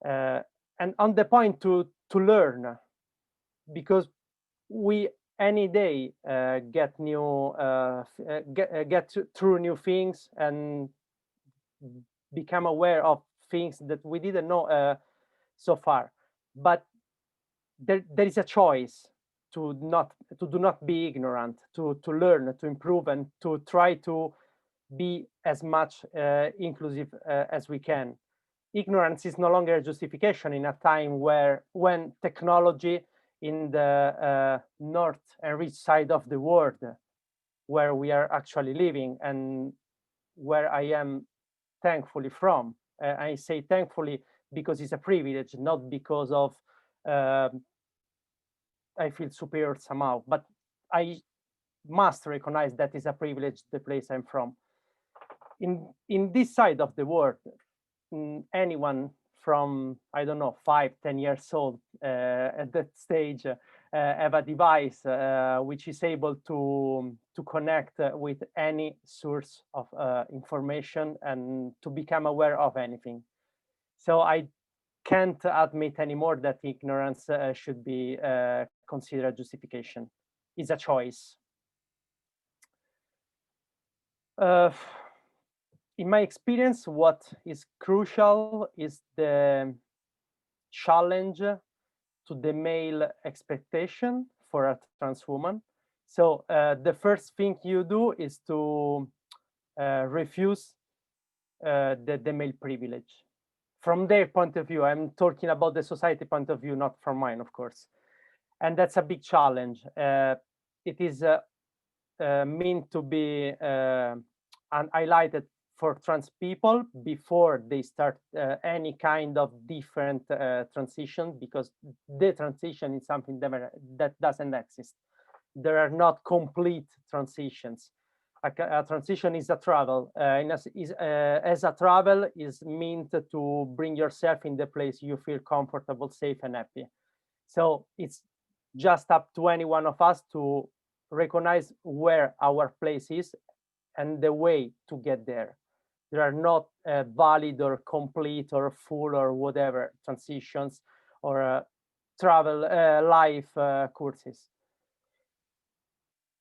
on the point to learn, because we any day get new get through new things and become aware of things that we didn't know so far. But there is a choice to do not be ignorant, to learn, to improve, and to try to be as much inclusive as we can. Ignorance is no longer a justification in a time when technology in the north and rich side of the world, where we are actually living, and where I am thankfully from. I say thankfully because it's a privilege, not because of I feel superior somehow, but I must recognize that it's a privilege, the place I'm from. In this side of the world, anyone from, I don't know, 5-10 years old at that stage have a device which is able to connect with any source of information and to become aware of anything. So I can't admit anymore that ignorance should be considered justification. It's a choice. In my experience, what is crucial is the challenge to the male expectation for a trans woman. So the first thing you do is to refuse the male privilege. From their point of view, I'm talking about the society point of view, not from mine, of course. And that's a big challenge. It is meant to be highlighted for trans people before they start any kind of different transition, because the transition is something that doesn't exist. There are not complete transitions. A transition is a travel. As a travel is meant to bring yourself in the place you feel comfortable, safe, and happy. So it's just up to any one of us to recognize where our place is and the way to get there. There are not valid or complete or full or whatever transitions or travel life courses.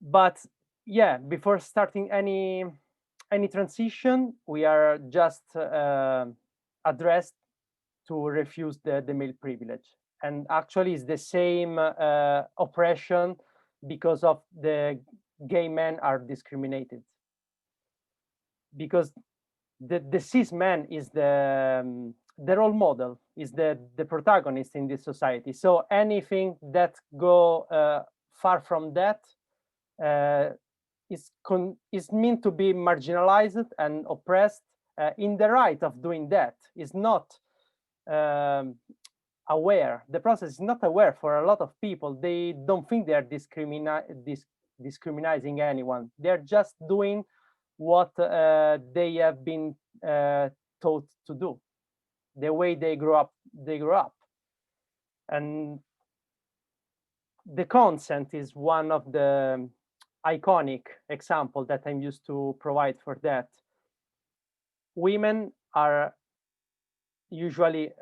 But yeah, before starting any transition, we are just addressed to refuse the male privilege. And actually it's the same oppression because of the gay men are discriminated. Because the cis man is the role model, is the protagonist in this society. So anything that go far from that is meant to be marginalized and oppressed. In the right of doing that is not aware. The process is not aware for a lot of people. They don't think they are discriminating anyone. They're just doing what they have been taught to do. The way they grew up, And the consent is one of the iconic example that I'm used to provide for that. Women are usually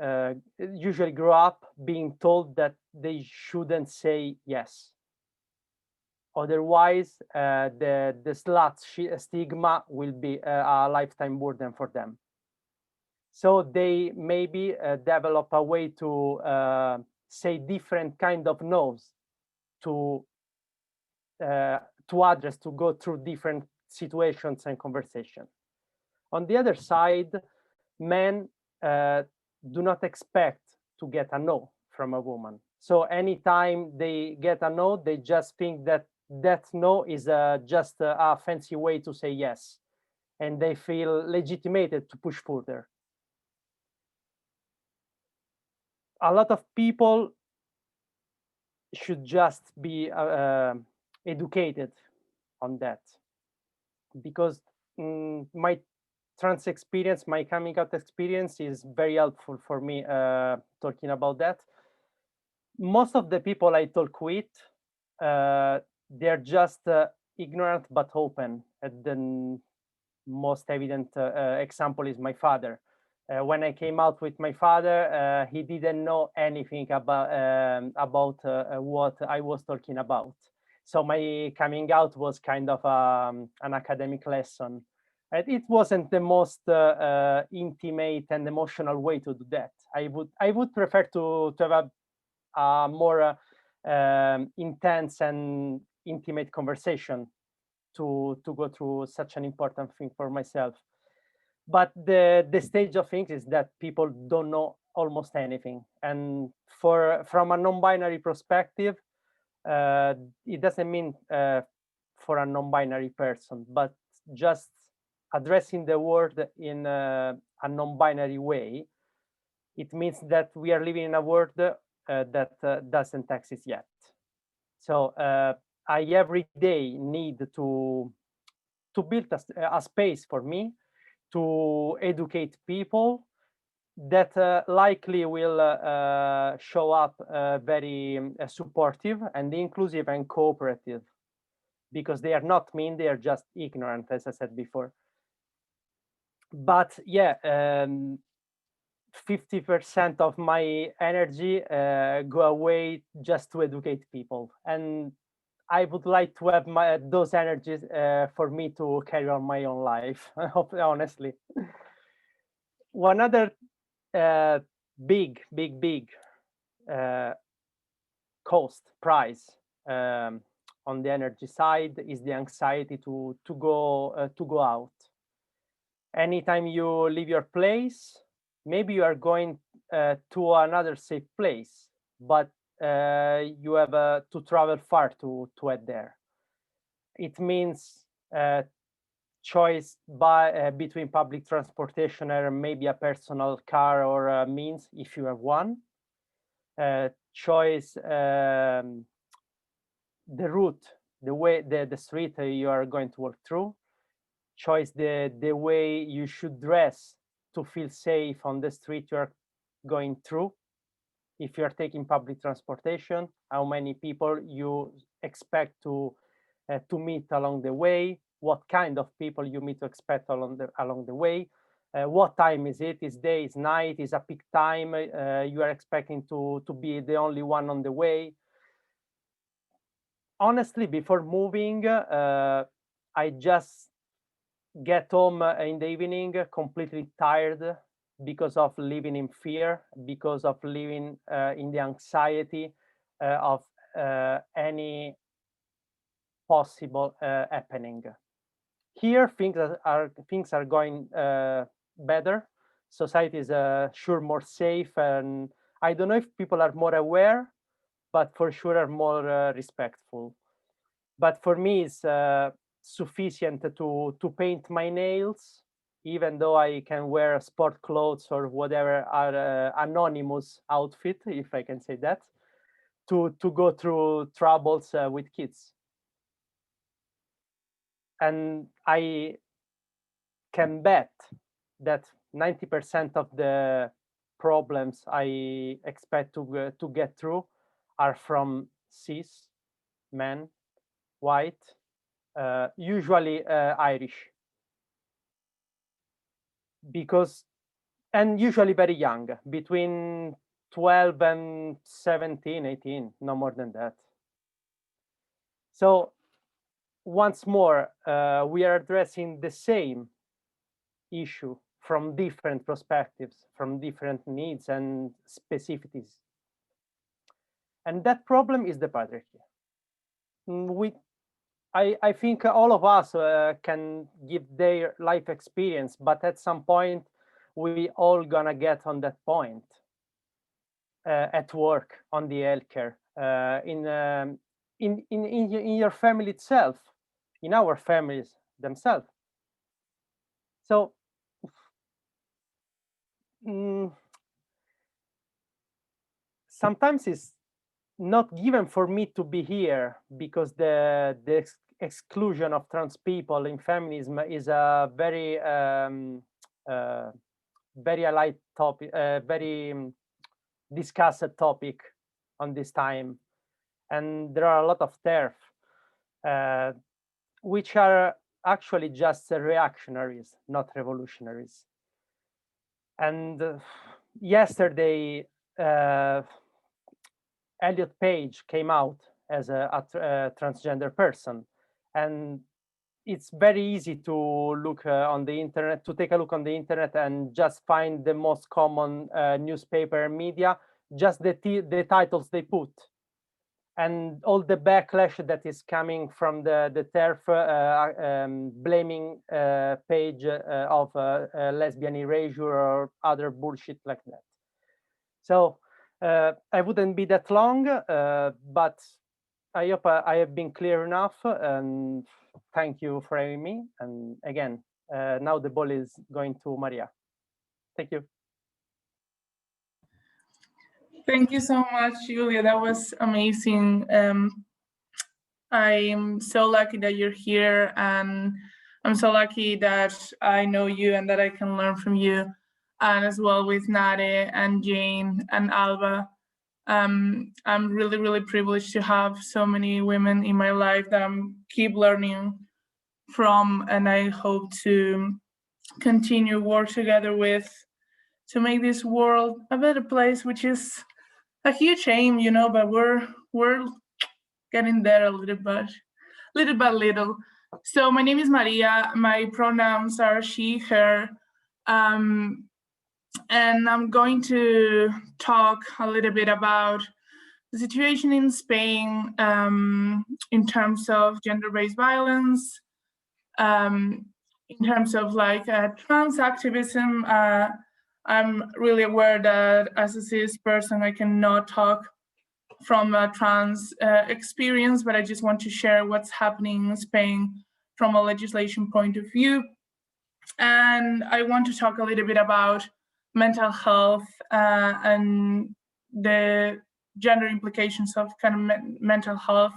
grow up being told that they shouldn't say yes. Otherwise, the slut stigma will be a lifetime burden for them. So they maybe develop a way to say different kind of no's to address, to go through different situations and conversation. On the other side, men do not expect to get a no from a woman. So anytime they get a no, they just think that no is just a fancy way to say yes, and they feel legitimated to push further. A lot of people should just be educated on that, because my trans experience, my coming out experience is very helpful for me talking about that. Most of the people I talk with, they're just ignorant but open. And the most evident example is my father. When I came out with my father, he didn't know anything about what I was talking about. So my coming out was kind of an academic lesson. And it wasn't the most intimate and emotional way to do that. I would prefer to have a more intense and intimate conversation to go through such an important thing for myself. But the stage of things is that people don't know almost anything. And from a non-binary perspective, it doesn't mean for a non-binary person, but just addressing the world in a non-binary way. It means that we are living in a world that doesn't exist yet. So I every day need to build a space for me to educate people that likely will show up very supportive and inclusive and cooperative, because they are not mean, they are just ignorant, as I said before. But yeah, 50% of my energy go away just to educate people. And I would like to have those energies for me to carry on my own life, honestly. One other big cost price on the energy side is the anxiety to go out. Anytime you leave your place, maybe you are going to another safe place, but you have to travel far to get there. It means choice between public transportation and maybe a personal car or a means if you have one. Choice the route, the way, the street you are going to walk through. Choice the way you should dress to feel safe on the street you are going through. If you are taking public transportation, how many people you expect to meet along the way, what kind of people you meet to expect along the way, what time is it? Is day, is night, is a peak time? You are expecting to be the only one on the way. Honestly, before moving, I just get home in the evening completely tired because of living in fear, because of living in the anxiety of any possible happening. Here, things are going better. Society is sure more safe, and I don't know if people are more aware, but for sure are more respectful. But for me, it's sufficient to paint my nails, even though I can wear sport clothes or whatever are anonymous outfit, if I can say that, to go through troubles with kids. And I can bet that 90% of the problems I expect to get through are from cis men, white, usually Irish, because, and usually very young, between 12 and 17, 18, no more than that. So once more, we are addressing the same issue from different perspectives, from different needs and specificities. And that problem is the patriarchy. I think all of us can give their life experience, but at some point, we all gonna get on that point at work, on the healthcare, in your family itself, in our families themselves. So sometimes it's not given for me to be here because the exclusion of trans people in feminism is a very very light topic, very discussed topic on this time, and there are a lot of TERF which are actually just reactionaries, not revolutionaries. And yesterday, Elliot Page came out as a transgender person, and it's very easy to look on the internet, to take a look on the internet and just find the most common newspaper media, just the titles they put, and all the backlash that is coming from the TERF blaming page of lesbian erasure or other bullshit like that. So I wouldn't be that long, but I hope I have been clear enough, and thank you for having me. And again, now the ball is going to Maria. Thank you. Thank you so much, Giulia. That was amazing. I'm so lucky that you're here, and I'm so lucky that I know you and that I can learn from you, and as well with Nare and Jane and Alba. I'm really, really privileged to have so many women in my life that I'm keep learning from, and I hope to continue work together with to make this world a better place, which is a huge aim, you know, but we're getting there a little by little. So my name is Maria. My pronouns are she, her. And I'm going to talk a little bit about the situation in Spain in terms of gender-based violence, in terms of like trans activism. I'm really aware that as a cis person, I cannot talk from a trans experience, but I just want to share what's happening in Spain from a legislation point of view. And I want to talk a little bit about mental health and the gender implications of kind of mental health.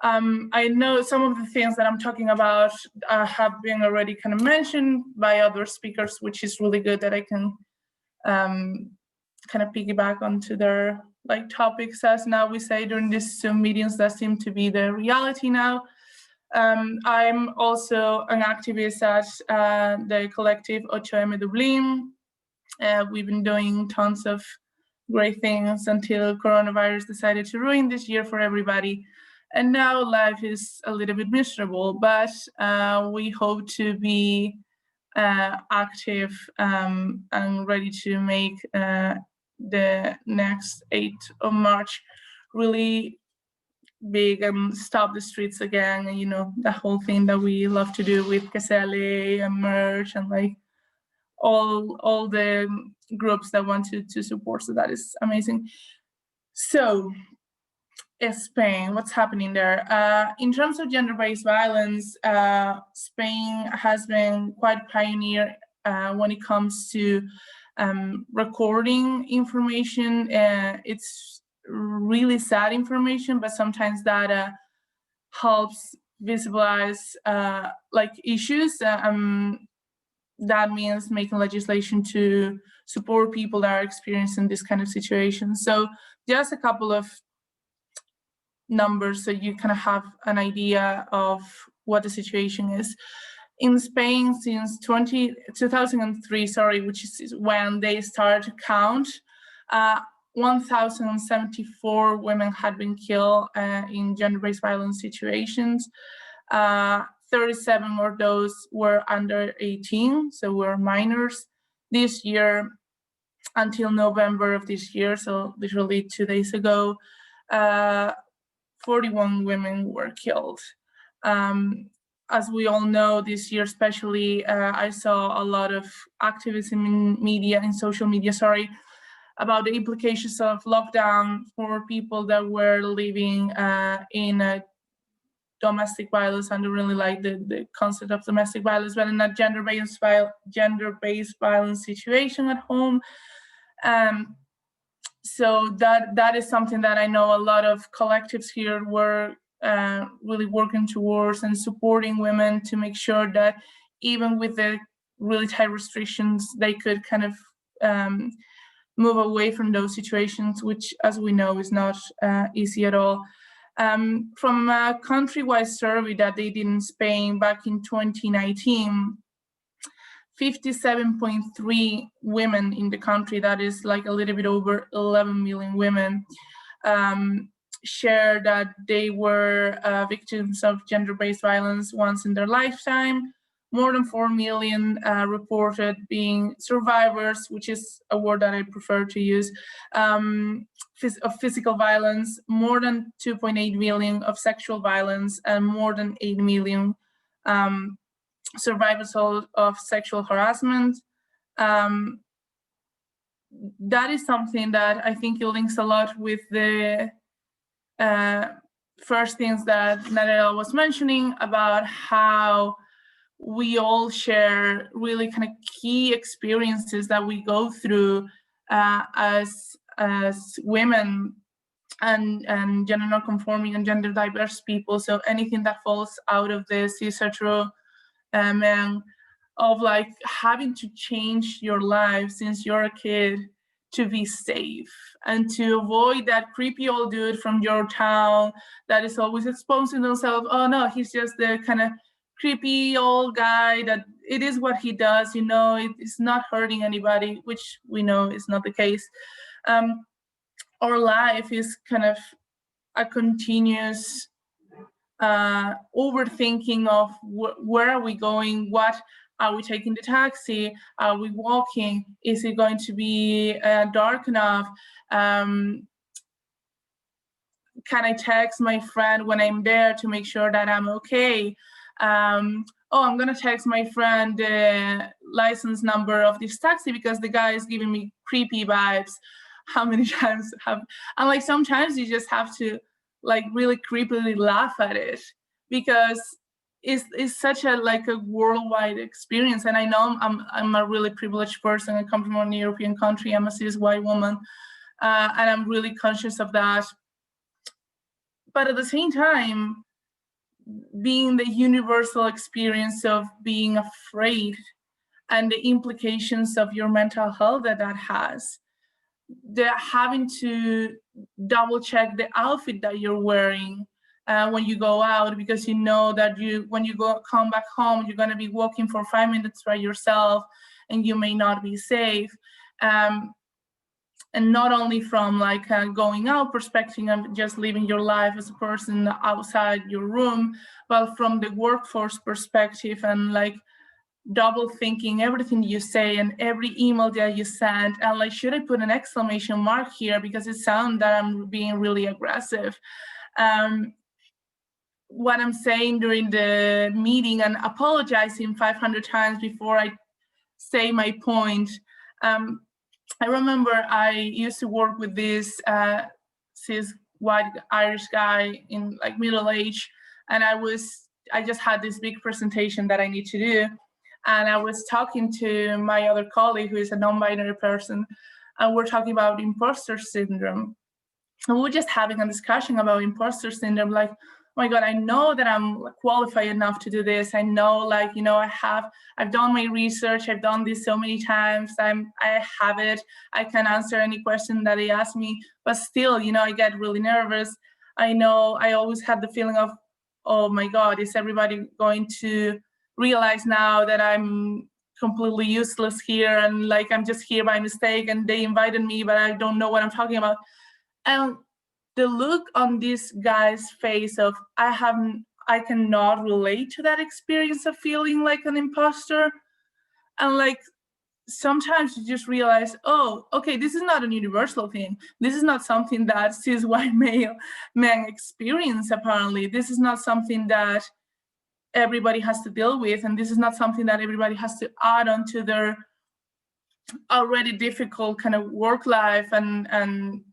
I know some of the things that I'm talking about have been already kind of mentioned by other speakers, which is really good that I can kind of piggyback onto their like topics, as now we say during these Zoom meetings that seem to be the reality now. I'm also an activist at the collective 8M Dublin. We've been doing tons of great things until coronavirus decided to ruin this year for everybody. And now life is a little bit miserable, but we hope to be active and ready to make the next 8th of March really big and stop the streets again, and you know, the whole thing that we love to do with Que Sea Ley and merch and like all the groups that want to support. So that is amazing. So Spain, what's happening there? In terms of gender-based violence, Spain has been quite pioneer when it comes to recording information. It's really sad information, but sometimes that helps visualize like issues. That means making legislation to support people that are experiencing this kind of situation. So just a couple of numbers so you kind of have an idea of what the situation is. In Spain, since 2003, which is when they started to count, 1,074 women had been killed in gender-based violence situations. 37 of those were under 18, so were minors. This year, until November of this year, so literally 2 days ago, 41 women were killed. As we all know, this year especially, I saw a lot of activism in social media, about the implications of lockdown for people that were living in domestic violence. I don't really like the concept of domestic violence, but in a gender-based violence situation at home. So that is something that I know a lot of collectives here were really working towards and supporting women to make sure that even with the really tight restrictions, they could kind of move away from those situations, which, as we know, is not easy at all. From a countrywide survey that they did in Spain back in 2019, 57.3 women in the country, that is like a little bit over 11 million women, share that they were victims of gender-based violence once in their lifetime. More than 4 million reported being survivors, which is a word that I prefer to use, of physical violence, more than 2.8 million of sexual violence, and more than 8 million survivors of sexual harassment. That is something that I think it links a lot with the first things that Narella was mentioning about how we all share really kind of key experiences that we go through as women and gender non-conforming and gender diverse people. So anything that falls out of the cis-hetero men, of like having to change your life since you're a kid to be safe and to avoid that creepy old dude from your town that is always exposing themselves. Oh no, he's just the kind of creepy old guy that it is what he does, you know, it's not hurting anybody, which we know is not the case. Our life is kind of a continuous overthinking of where are we going, what are we taking the taxi, are we walking, is it going to be dark enough, can I text my friend when I'm there to make sure that I'm okay? Oh, I'm gonna text my friend the license number of this taxi because the guy is giving me creepy vibes. How many times have, and like sometimes you just have to like really creepily laugh at it because it's such a like a worldwide experience. And I know I'm a really privileged person. I come from an European country. I'm a cis white woman, and I'm really conscious of that. But at the same time, being the universal experience of being afraid and the implications of your mental health that has, the having to double check the outfit that you're wearing when you go out, because you know that when you come back home, you're going to be walking for 5 minutes by yourself and you may not be safe. And not only from like a going out perspective and just living your life as a person outside your room, but from the workforce perspective and like double thinking everything you say and every email that you send, and like, should I put an exclamation mark here because it sounds that I'm being really aggressive. What I'm saying during the meeting and apologizing 500 times before I say my point. I remember I used to work with this cis white Irish guy in like middle age, and I just had this big presentation that I need to do, and I was talking to my other colleague who is a non-binary person, and we're talking about imposter syndrome, and we're just having a discussion about imposter syndrome, like, oh my God, I know that I'm qualified enough to do this. I know, like, you know, I've done my research. I've done this so many times. I have it. I can answer any question that they ask me, but still, you know, I get really nervous. I know I always had the feeling of, oh my God, is everybody going to realize now that I'm completely useless here and like I'm just here by mistake and they invited me, but I don't know what I'm talking about. And the look on this guy's face of I cannot relate to that experience of feeling like an imposter. And like sometimes you just realize, oh, okay, this is not a universal thing. This is not something that cis white male men experience, apparently. This is not something that everybody has to deal with, and this is not something that everybody has to add on to their already difficult kind of work life and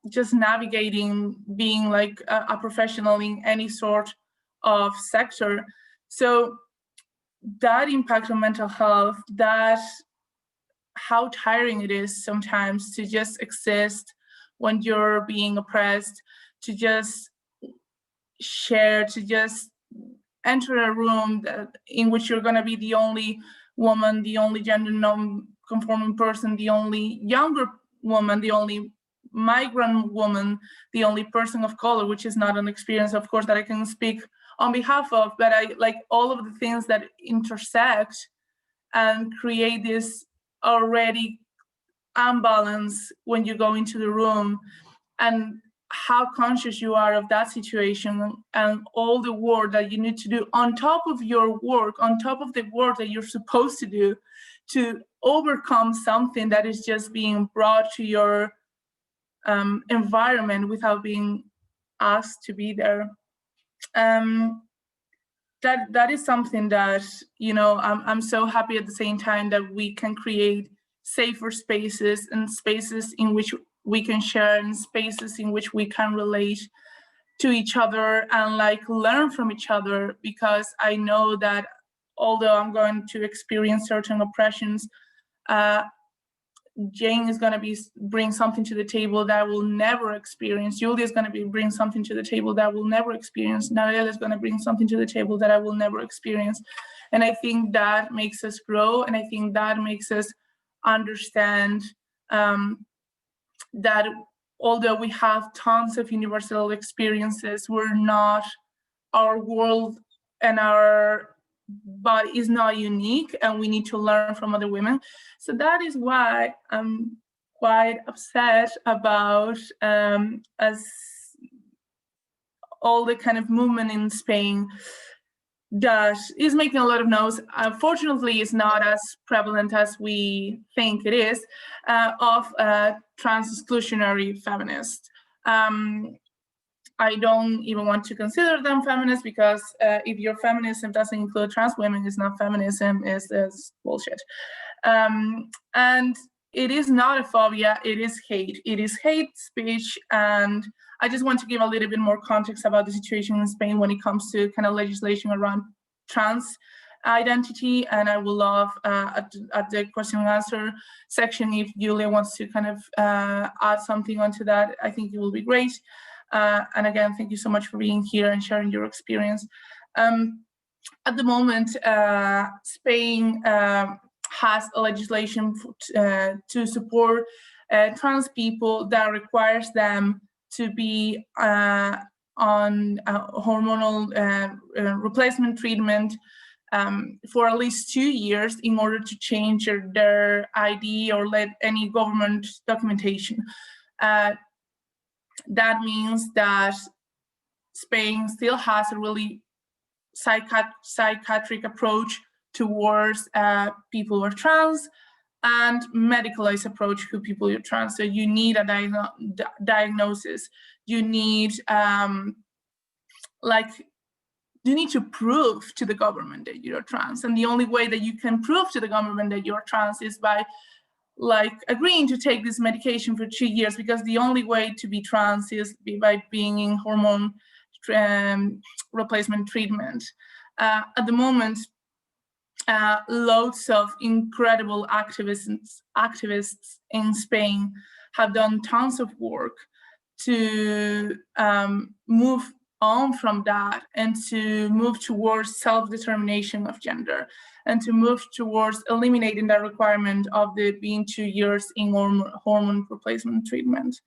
just navigating being like a professional in any sort of sector. So that impact on mental health, that how tiring it is sometimes to just exist when you're being oppressed, to just share, to just enter a room in which you're going to be the only woman, the only gender non-conforming person, the only younger woman, the only migrant woman, the only person of color, which is not an experience, of course, that I can speak on behalf of, but I like all of the things that intersect and create this already imbalance when you go into the room, and how conscious you are of that situation and all the work that you need to do on top of your work, on top of the work that you're supposed to do to overcome something that is just being brought to your environment without being asked to be there. That is something that, you know, I'm so happy at the same time that we can create safer spaces and spaces in which we can share and spaces in which we can relate to each other and like learn from each other, because I know that although I'm going to experience certain oppressions, Jane is going to bring something to the table that I will never experience. Giulia is going to bring something to the table that I will never experience. Narella is going to bring something to the table that I will never experience. And I think that makes us grow, and I think that makes us understand that although we have tons of universal experiences, we're not, our world and our body is not unique, and we need to learn from other women. So that is why I'm quite upset about us all the kind of movement in Spain that is making a lot of noise. Unfortunately, it's not as prevalent as we think it is, of trans-exclusionary feminists. I don't even want to consider them feminists, because if your feminism doesn't include trans women, it's not feminism, it's bullshit. And it is not a phobia, it is hate. It is hate speech. And I just want to give a little bit more context about the situation in Spain when it comes to kind of legislation around trans identity. And I would love at the question and answer section, if Giulia wants to kind of add something onto that, I think it will be great. And again, thank you so much for being here and sharing your experience. At the moment, Spain has a legislation to support trans people that requires them to be on hormonal replacement treatment for at least 2 years in order to change their ID or let any government documentation. That means that Spain still has a really psychiatric approach towards people who are trans, and medicalized approach to people who are trans. So you need a diagnosis. You need you need to prove to the government that you're trans, and the only way that you can prove to the government that you're trans is by agreeing to take this medication for 2 years, because the only way to be trans is by being in hormone replacement treatment. At the moment, loads of incredible activists in Spain have done tons of work to move on from that and to move towards self-determination of gender, and to move towards eliminating the requirement of the being 2 years in hormone replacement treatment.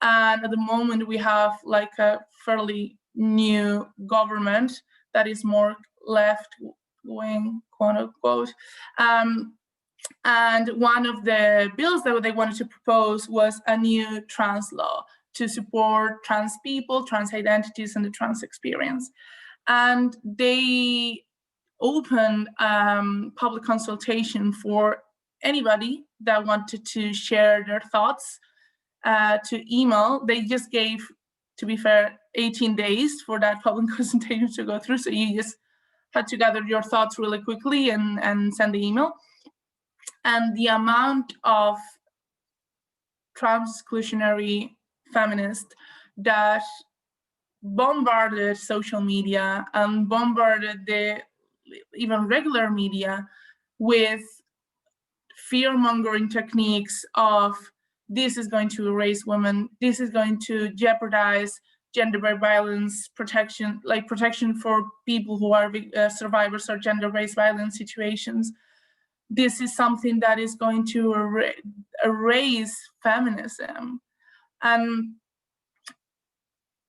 And at the moment, we have a fairly new government that is more left-wing, quote unquote. And one of the bills that they wanted to propose was a new trans law to support trans people, trans identities, and the trans experience. And they opened public consultation for anybody that wanted to share their thoughts to email. They just gave, to be fair, 18 days for that public consultation to go through. So you just had to gather your thoughts really quickly and send the email. And the amount of trans-exclusionary feminists that bombarded social media and bombarded the even regular media with fear-mongering techniques of this is going to erase women, this is going to jeopardize gender-based violence protection, protection for people who are survivors of gender-based violence situations. This is something that is going to erase feminism. And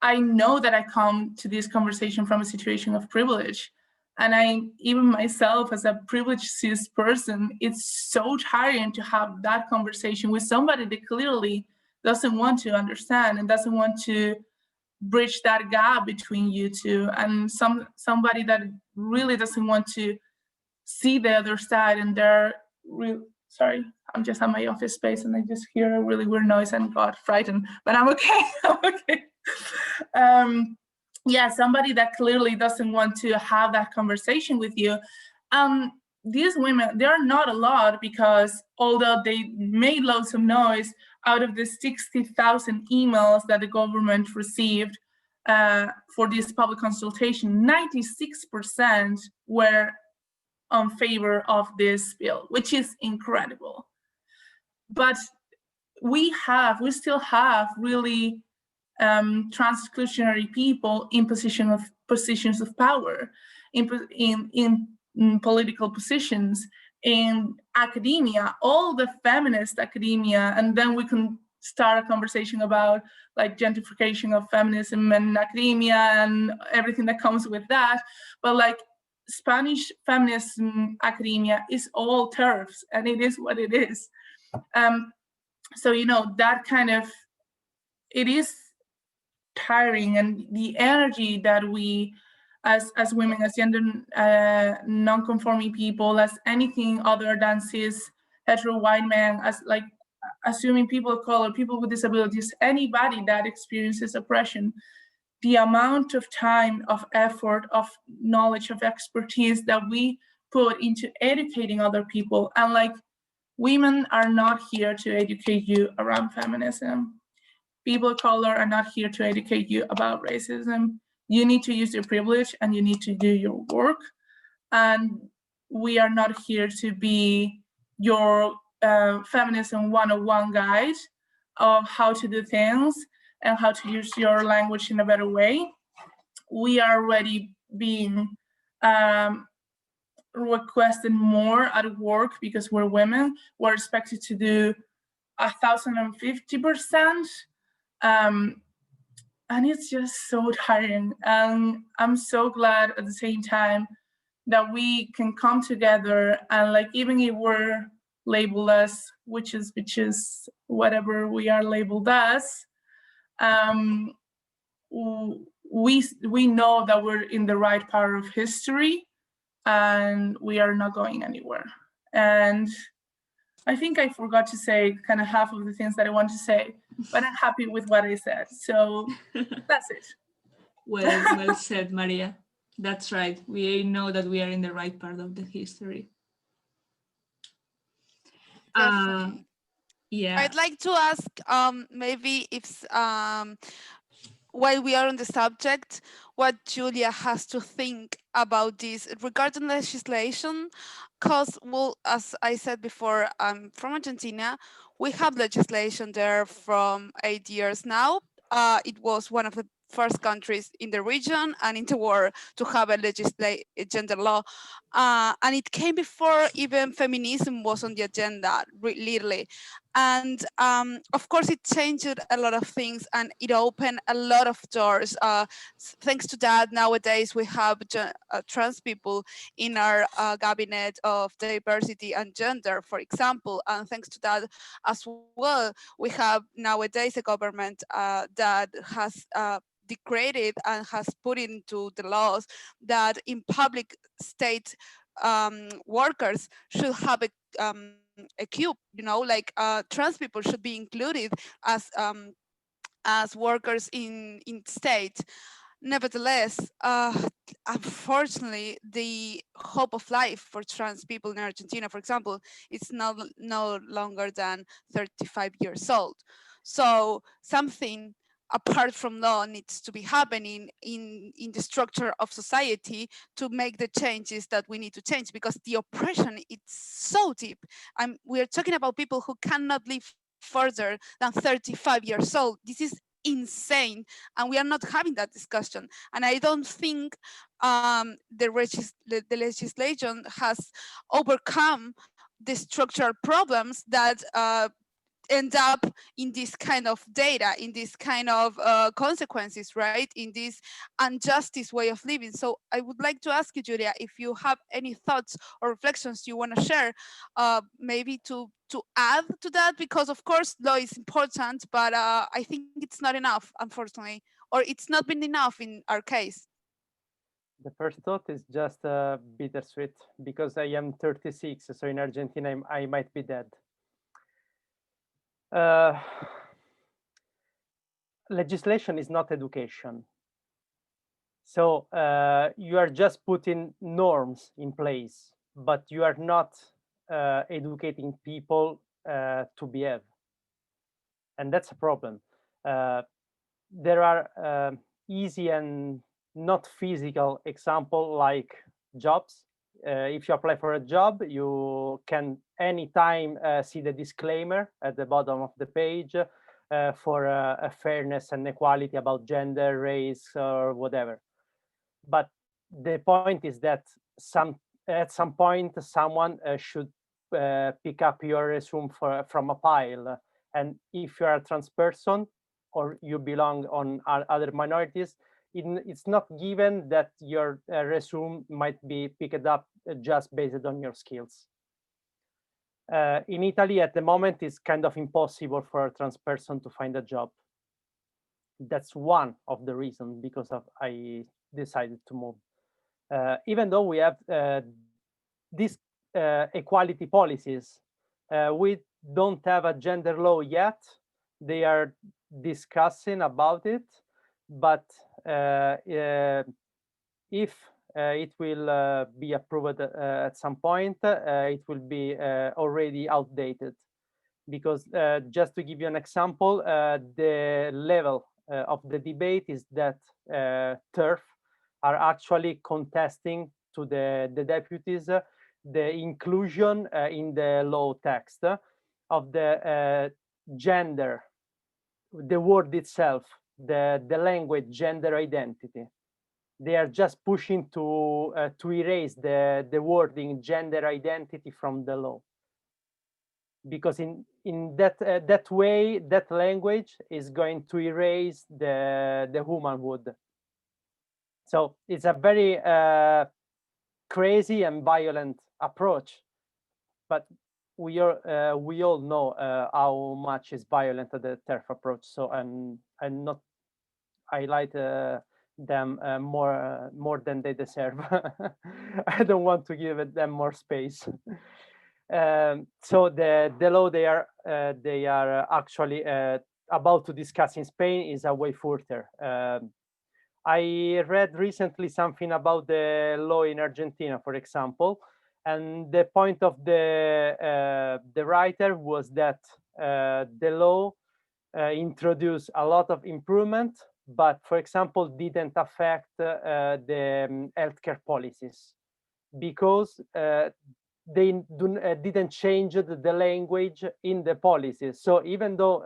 I know that I come to this conversation from a situation of privilege. And even myself as a privileged cis person, it's so tiring to have that conversation with somebody that clearly doesn't want to understand and doesn't want to bridge that gap between you two, and somebody that really doesn't want to see the other side. And they're sorry, I'm just at my office space and I just hear a really weird noise and got frightened, but I'm okay. I'm okay. Yeah, somebody that clearly doesn't want to have that conversation with you. These women, they're not a lot, because although they made loads of noise, out of the 60,000 emails that the government received for this public consultation, 96% were in favor of this bill, which is incredible. But we still have really trans-exclusionary people in positions of power, in political positions, in academia, all the feminist academia, and then we can start a conversation about gentrification of feminism and academia and everything that comes with that. But Spanish feminism academia is all TERFs, and it is what it is. So that kind of, it is tiring, and the energy that we as women, as gender non-conforming people, as anything other than cis hetero white men, as like assuming people of color, people with disabilities, anybody that experiences oppression, the amount of time, of effort, of knowledge, of expertise that we put into educating other people. And like, women are not here to educate you around feminism. People of color are not here to educate you about racism. You need to use your privilege and you need to do your work. And we are not here to be your feminism 101 guide of how to do things and how to use your language in a better way. We are already being requested more at work because we're women. We're expected to do 1,050%. And it's just so tiring. And I'm so glad at the same time that we can come together and like, even if we're labeled as witches, bitches, whatever we are labeled as, we know that we're in the right part of history and we are not going anywhere. And I think I forgot to say kind of half of the things that I want to say, but I'm happy with what I said. So that's it. Well said, Maria. That's right. We know that we are in the right part of the history. Yeah. I'd like to ask maybe if while we are on the subject, what Giulia has to think about this regarding legislation, because, well, as I said before, I'm from Argentina. We have legislation there from 8 years now. It was one of the first countries in the region and in the world to have a gender law. And it came before even feminism was on the agenda, literally. And of course, it changed a lot of things and it opened a lot of doors. Thanks to that, nowadays we have trans people in our cabinet of diversity and gender, for example. And thanks to that as well, we have nowadays a government that has degraded and has put into the laws that in public state workers should have a cube, like trans people should be included as workers in state. Nevertheless, unfortunately, the hope of life for trans people in Argentina, for example, it's no longer than 35 years old. So something apart from law needs to be happening in the structure of society to make the changes that we need to change, because the oppression is so deep. We are talking about people who cannot live further than 35 years old. This is insane, and we are not having that discussion. And I don't think the legislation has overcome the structural problems that end up in this kind of data, in this kind of consequences, right? In this injustice way of living. So I would like to ask you, Giulia, if you have any thoughts or reflections you want to share, maybe to add to that, because of course law is important, but I think it's not enough, unfortunately, or it's not been enough in our case. The first thought is just bittersweet because I am 36, so in Argentina I might be dead. Legislation is not education. So you are just putting norms in place, but you are not educating people to behave. And that's a problem. There are easy and not physical example like jobs. If you apply for a job, you can anytime see the disclaimer at the bottom of the page for a fairness and equality about gender, race, or whatever. But the point is that at some point someone should pick up your resume from a pile. And if you are a trans person or you belong on other minorities, it's not given that your resume might be picked up just based on your skills. In Italy, at the moment, it's kind of impossible for a trans person to find a job. That's one of the reasons because of I decided to move. Even though we have these equality policies, we don't have a gender law yet. They are discussing about it, but if it will be approved at some point, it will be already outdated. Because just to give you an example, the level of the debate is that TERF are actually contesting to the deputies the inclusion in the law text of the gender, the word itself, the language gender identity. They are just pushing to erase the wording gender identity from the law, because in that way, that language is going to erase the womanhood. So it's a very crazy and violent approach, but we all know how much is violent the TERF approach. So I'm not highlight them more than they deserve. I don't want to give them more space. So the law they are actually about to discuss in Spain is a way further. I read recently something about the law in Argentina, for example, and the point of the writer was that the law introduced a lot of improvement, but for example didn't affect the healthcare policies, because they didn't change the language in the policies. So even though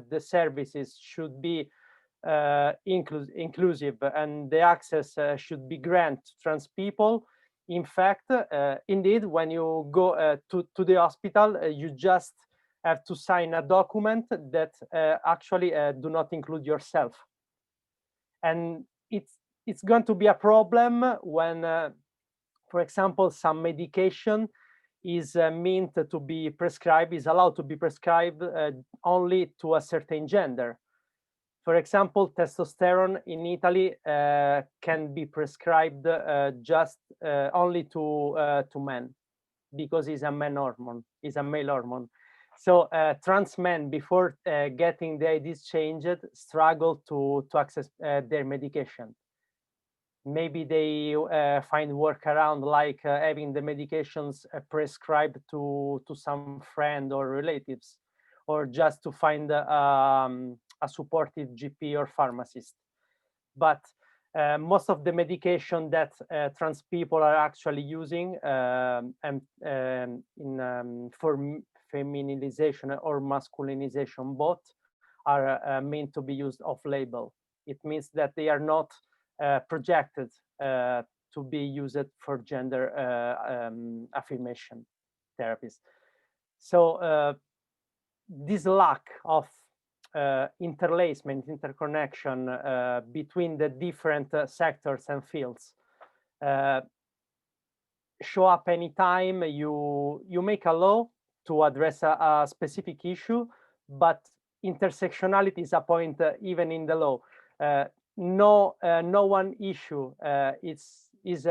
the services should be inclusive and the access should be granted to trans people, in fact, indeed, when you go to the hospital, you just have to sign a document that actually do not include yourself. And it's going to be a problem when, for example, some medication is meant to be prescribed, is allowed to be prescribed only to a certain gender. For example, testosterone in Italy can be prescribed just only to men, because it's a man hormone, it's a male hormone. So trans men, before getting the IDs changed, struggle to access their medication. Maybe they find workaround, like having the medications prescribed to some friend or relatives, or just to find a supportive GP or pharmacist. But most of the medication that trans people are actually using for feminization or masculinization both are meant to be used off-label. It means that they are not projected to be used for gender affirmation therapies. So this lack of interlacement, interconnection between the different sectors and fields show up anytime you make a law to address a specific issue, but intersectionality is a point even in the law. No one issue is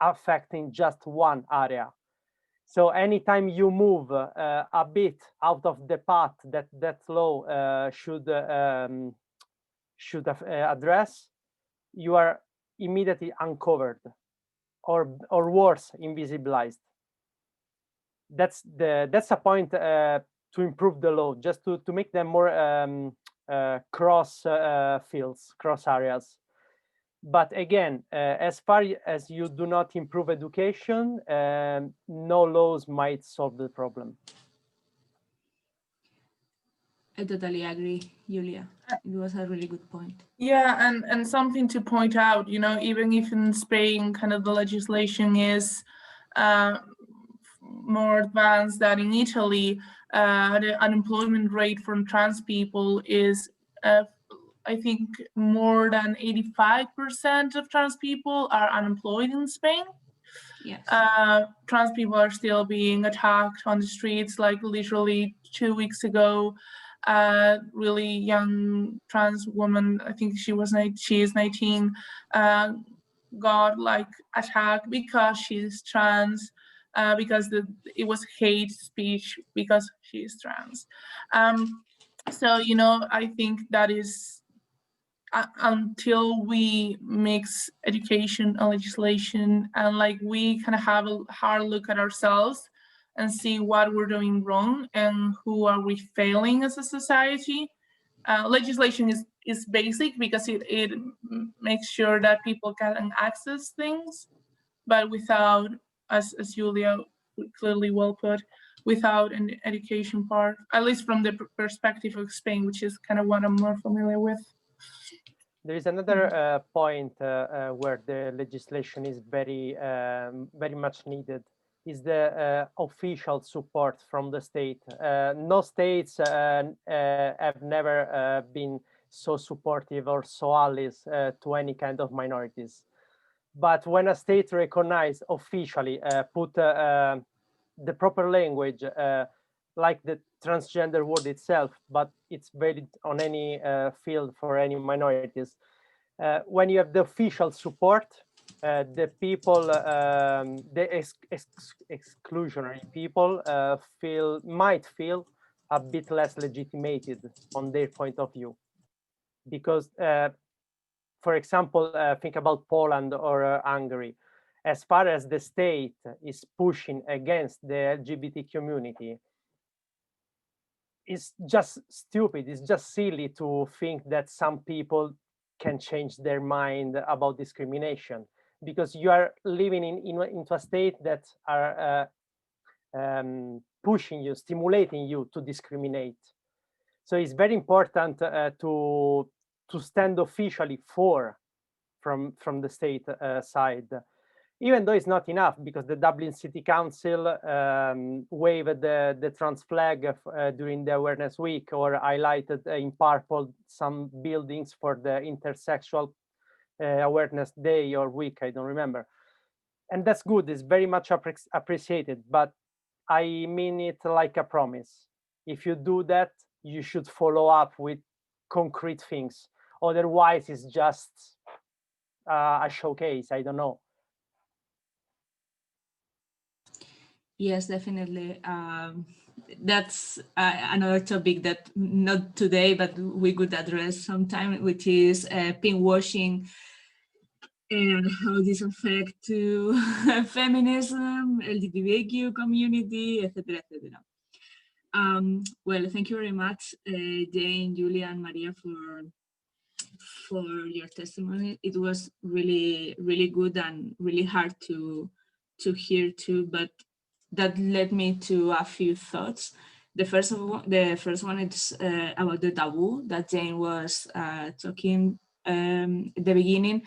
affecting just one area. So anytime you move a bit out of the path that law should address, you are immediately uncovered, or worse, invisibilized. That's a point to improve the law, just to make them more cross fields, cross areas. But again, as far as you do not improve education, no laws might solve the problem. I totally agree, Giulia. It was a really good point. Yeah, and something to point out, you know, even if in Spain kind of the legislation is more advanced than in Italy, the unemployment rate from trans people is I think more than 85% of trans people are unemployed in Spain. Yes. Trans people are still being attacked on the streets, like literally 2 weeks ago. a really young trans woman, I think she is 19, got like attacked because she's trans, because it was hate speech because she is trans. So, you know, I think that is until we mix education and legislation, and like we kind of have a hard look at ourselves and see what we're doing wrong and who are we failing as a society. Legislation is basic because it makes sure that people can access things, but without, as Giulia clearly well put, without an education part, at least from the perspective of Spain, which is kind of what I'm more familiar with. There is another point where the legislation is very much needed, is the official support from the state. No states have never been so supportive or so allies to any kind of minorities. But when a state recognizes officially, put the proper language, like the transgender word itself, but it's valid on any field for any minorities. When you have the official support, the people, the exclusionary people might feel a bit less legitimated on their point of view. Because, for example, think about Poland or Hungary. As far as the state is pushing against the LGBT community, it's just stupid, it's just silly to think that some people can change their mind about discrimination, because you are living into a state that are pushing you, stimulating you to discriminate. So it's very important to stand officially from the state side, even though it's not enough, because the Dublin City Council waved the trans flag during the Awareness Week, or highlighted in purple some buildings for the Intersexual Awareness Day or Week, I don't remember. And that's good, it's very much appreciated, but I mean it like a promise. If you do that, you should follow up with concrete things. Otherwise, it's just a showcase, I don't know. Yes, definitely. That's another topic that not today, but we could address sometime, which is pinkwashing and how this affect to feminism, LGTBQ community, etc., etc. Well, thank you very much, Jane, Giulia, and Maria for your testimony. It was really, really good and really hard to hear too, but that led me to a few thoughts. The first one is about the taboo that Jane was talking at the beginning.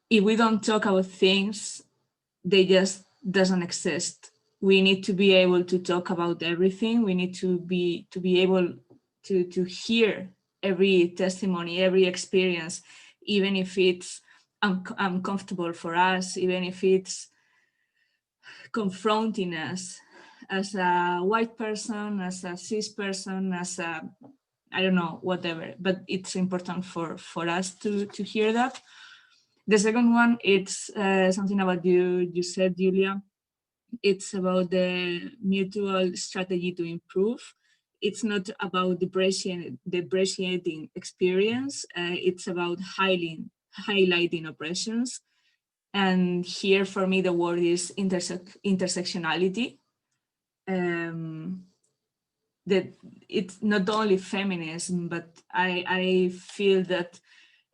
If we don't talk about things, they just doesn't exist. We need to be able to talk about everything. We need to be able to hear every testimony, every experience, even if it's uncomfortable for us, even if it's confronting us as a white person, as a cis person, as a, I don't know, whatever, but it's important for us to hear that. The second one, it's something about you said, Giulia. It's about the mutual strategy to improve. It's not about depreciating experience. It's about highlighting oppressions. And here for me, the word is intersectionality. That it's not only feminism, but I feel that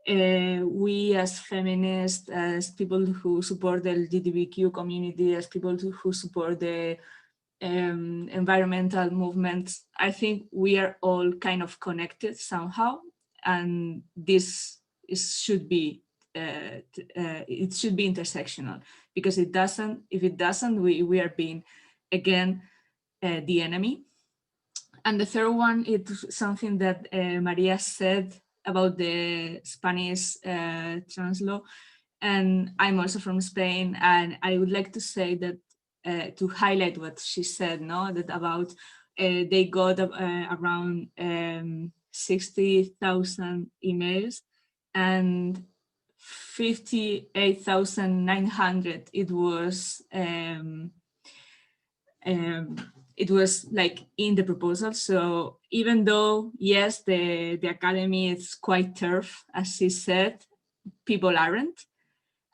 we as feminists, as people who support the LGTBQ community, as people who support the environmental movements, I think we are all kind of connected somehow, and this should be it should be intersectional, because if it doesn't, we are being again the enemy. And the third one is something that Maria said about the Spanish trans law, and I'm also from Spain, and I would like to say that to highlight what she said, no, that about they got around 60,000 emails, and 58,900 it was like in the proposal. So even though, yes, the academy is quite tough, as she said, people aren't.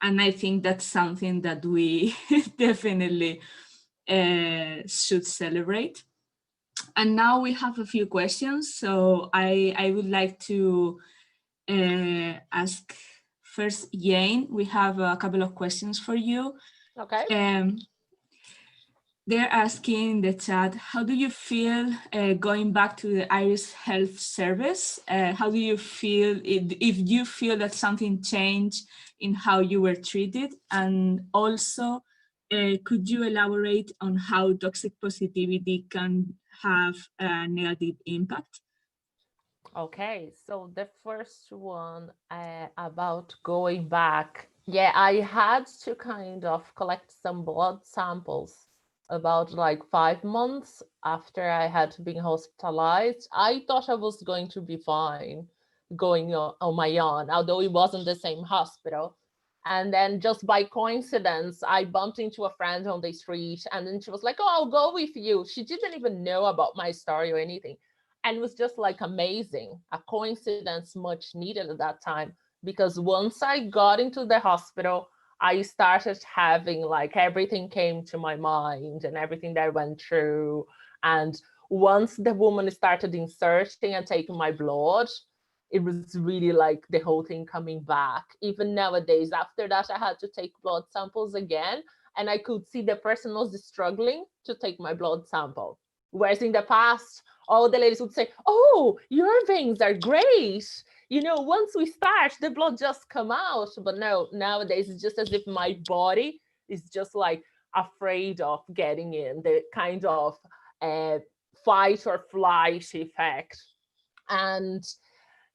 And I think that's something that we definitely should celebrate. And now we have a few questions. So I would like to ask first Jane. We have a couple of questions for you. Okay. They're asking in the chat, how do you feel going back to the Irish Health Service? How do you feel, if you feel that something changed in how you were treated? And also, could you elaborate on how toxic positivity can have a negative impact? Okay, so the first one about going back. Yeah, I had to kind of collect some blood samples about like 5 months after I had been hospitalized. I thought I was going to be fine going on my own, although it wasn't the same hospital. And then just by coincidence, I bumped into a friend on the street, and then she was like, oh, I'll go with you. She didn't even know about my story or anything. And it was just like amazing, a coincidence much needed at that time, because once I got into the hospital, I started having like everything came to my mind and everything that I went through. And once the woman started inserting and taking my blood, it was really like the whole thing coming back. Even nowadays, after that, I had to take blood samples again, and I could see the person was struggling to take my blood sample. Whereas in the past, all the ladies would say, oh, your veins are great. You know, once we start, the blood just come out. But no, nowadays, it's just as if my body is just like afraid of getting in the kind of fight or flight effect. And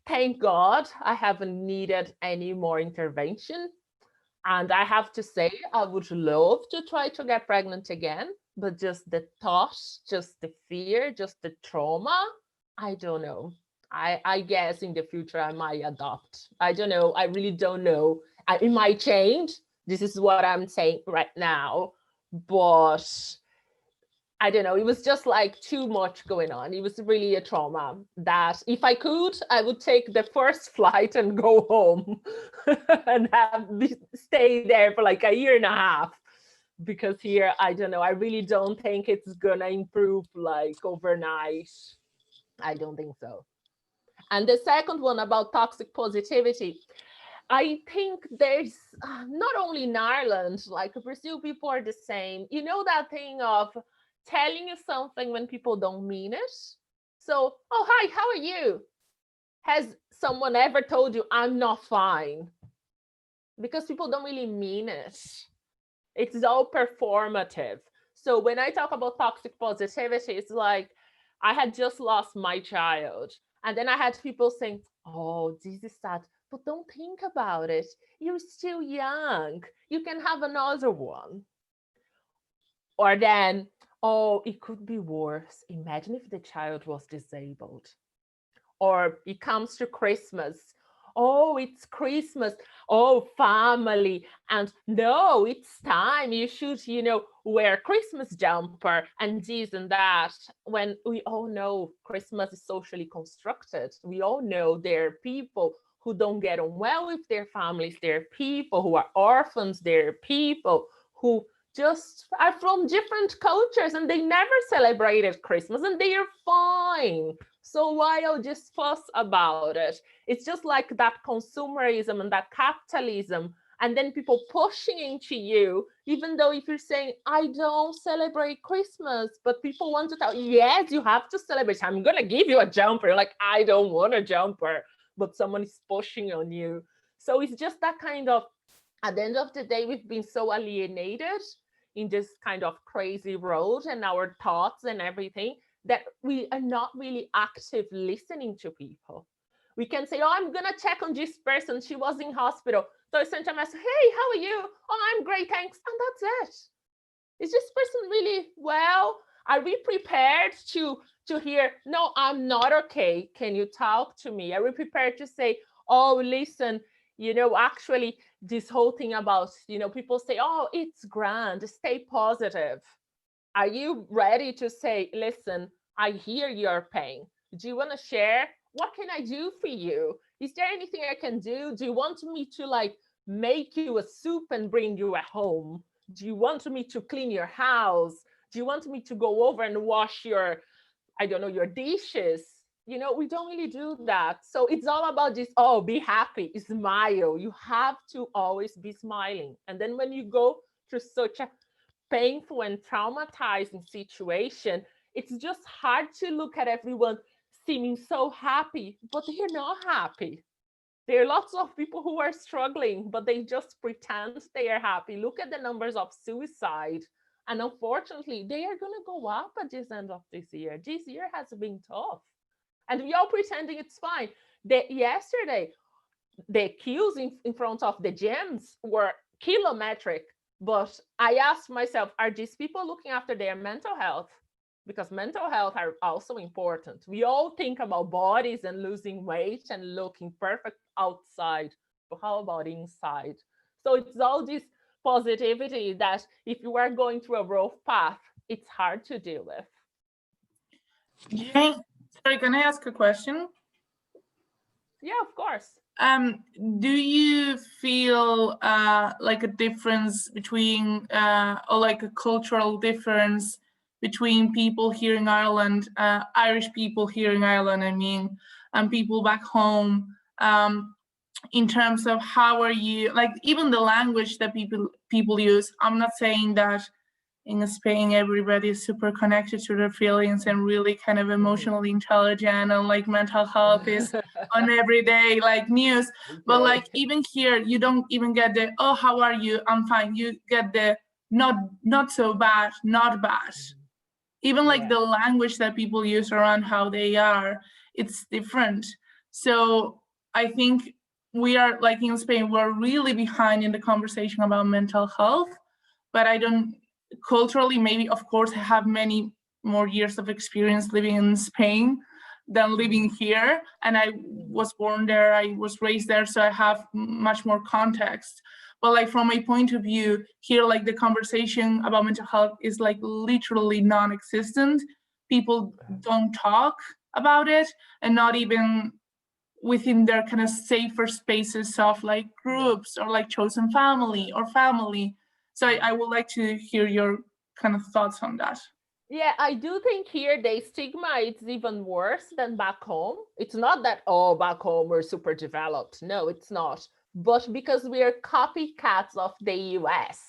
thank God I haven't needed any more intervention. And I have to say, I would love to try to get pregnant again, but just the thought, just the fear, just the trauma, I don't know. I guess in the future I might adopt. I don't know. I really don't know. It might change. This is what I'm saying right now. But I don't know, it was just like too much going on. It was really a trauma that if I could, I would take the first flight and go home and stay there for like a year and a half. Because here, I don't know, I really don't think it's gonna improve like overnight. I don't think so. And the second one about toxic positivity, I think there's not only in Ireland, like Brazil, people are the same. You know that thing of telling you something when people don't mean it? So, oh, hi, how are you? Has someone ever told you, I'm not fine? Because people don't really mean it. It's all performative. So when I talk about toxic positivity, it's like, I had just lost my child. And then I had people saying, oh, this is sad, but don't think about it. You're still young. You can have another one. Or then, oh, it could be worse. Imagine if the child was disabled. Or it comes to Christmas. Oh, it's Christmas. Oh, family. And no, it's time. You should, you know, wear Christmas jumper and this and that. When we all know Christmas is socially constructed. We all know there are people who don't get on well with their families. There are people who are orphans. There are people who just are from different cultures and they never celebrated Christmas and they are fine. So why I'll just fuss about it? It's just like that consumerism and that capitalism, and then people pushing into you, even though if you're saying, I don't celebrate Christmas, but people want to tell you, yes, you have to celebrate. I'm gonna give you a jumper. You're like, I don't want a jumper, but someone is pushing on you. So it's just that kind of, at the end of the day, we've been so alienated in this kind of crazy road and our thoughts and everything, that we are not really active listening to people. We can say, oh, I'm gonna check on this person. She was in hospital. So I sent a message, hey, how are you? Oh, I'm great, thanks. And that's it. Is this person really well? Are we prepared to hear, no, I'm not okay, can you talk to me? Are we prepared to say, oh, listen, actually this whole thing about, people say, oh, it's grand, stay positive. Are you ready to say, listen, I hear your pain. Do you want to share? What can I do for you? Is there anything I can do? Do you want me to like make you a soup and bring you at home? Do you want me to clean your house? Do you want me to go over and wash your, I don't know, your dishes? We don't really do that. So it's all about this, oh, be happy, smile. You have to always be smiling. And then when you go through such a painful and traumatizing situation, it's just hard to look at everyone seeming so happy, but they're not happy. There are lots of people who are struggling, but they just pretend they are happy. Look at the numbers of suicide. And unfortunately, they are going to go up at this end of this year. This year has been tough. And we all pretending it's fine. Yesterday, the queues in front of the gyms were kilometric. But I asked myself, are these people looking after their mental health? Because mental health are also important. We all think about bodies and losing weight and looking perfect outside, but how about inside? So it's all this positivity that if you are going through a rough path, it's hard to deal with. Jane, sorry, can I ask a question? Yeah, of course. Do you feel like a difference between, or like a cultural difference between people here in Ireland, Irish people here in Ireland, I mean, and people back home, in terms of how are you, like even the language that people use? I'm not saying that in Spain everybody is super connected to their feelings and really kind of emotionally intelligent, and like mental health is on everyday like news, but like even here you don't even get the, oh, how are you, I'm fine. You get the not so bad, not bad. Even like the language that people use around how they are, it's different. So I think we are, like in Spain, we're really behind in the conversation about mental health, but I don't, culturally, maybe, of course, I have many more years of experience living in Spain than living here. And I was born there, I was raised there, so I have much more context. But like from my point of view, here, like the conversation about mental health is like literally non-existent. People don't talk about it, and not even within their kind of safer spaces of like groups or like chosen family or family. So I would like to hear your kind of thoughts on that. Yeah, I do think here the stigma is even worse than back home. It's not that, oh, back home we're super developed. No, it's not. But because we are copycats of the US.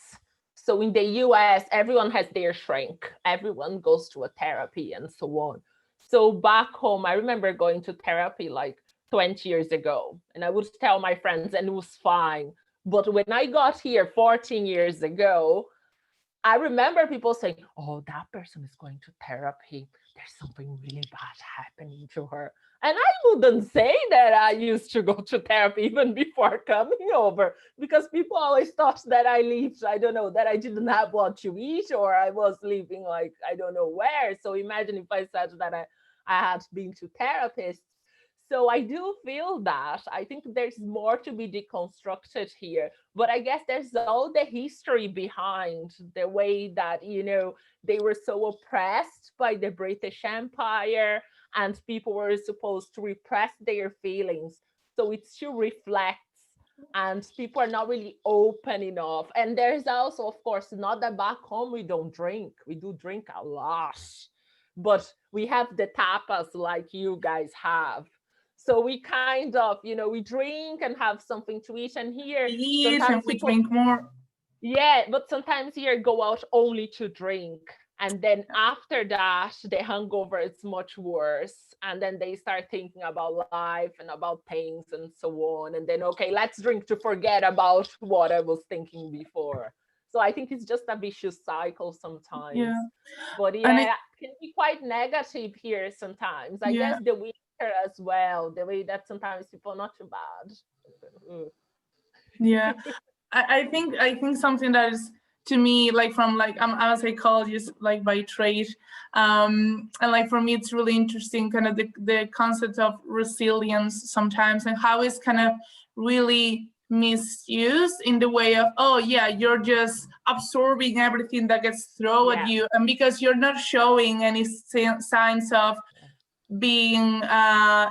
So in the US, everyone has their shrink. Everyone goes to a therapy and so on. So back home, I remember going to therapy like 20 years ago, and I would tell my friends and it was fine. But when I got here 14 years ago, I remember people saying, oh, that person is going to therapy. There's something really bad happening to her. And I wouldn't say that I used to go to therapy even before coming over, because people always thought that I lived, I don't know, that I didn't have what to eat, or I was living like, I don't know where. So imagine if I said that I had been to therapists. So I do feel that. I think there's more to be deconstructed here. But I guess there's all the history behind the way that, they were so oppressed by the British Empire, and people were supposed to repress their feelings. So it still reflects, and people are not really open enough. And there's also, of course, not that back home we don't drink. We do drink a lot. But we have the tapas like you guys have. So we kind of, we drink and have something to eat, and here and we drink more. Yeah, but sometimes here go out only to drink. And then after that, the hangover is much worse. And then they start thinking about life and about things and so on. And then, okay, let's drink to forget about what I was thinking before. So I think it's just a vicious cycle sometimes. Yeah. But yeah, it can be quite negative here sometimes. I guess the winter as well, the way that sometimes people are not too bad. Yeah. I think something that is to me, like from like I'm a psychologist like by trade, and like for me it's really interesting kind of the concept of resilience sometimes, and how it's kind of really misused in the way of, oh yeah, you're just absorbing everything that gets thrown at you, and because you're not showing any signs of being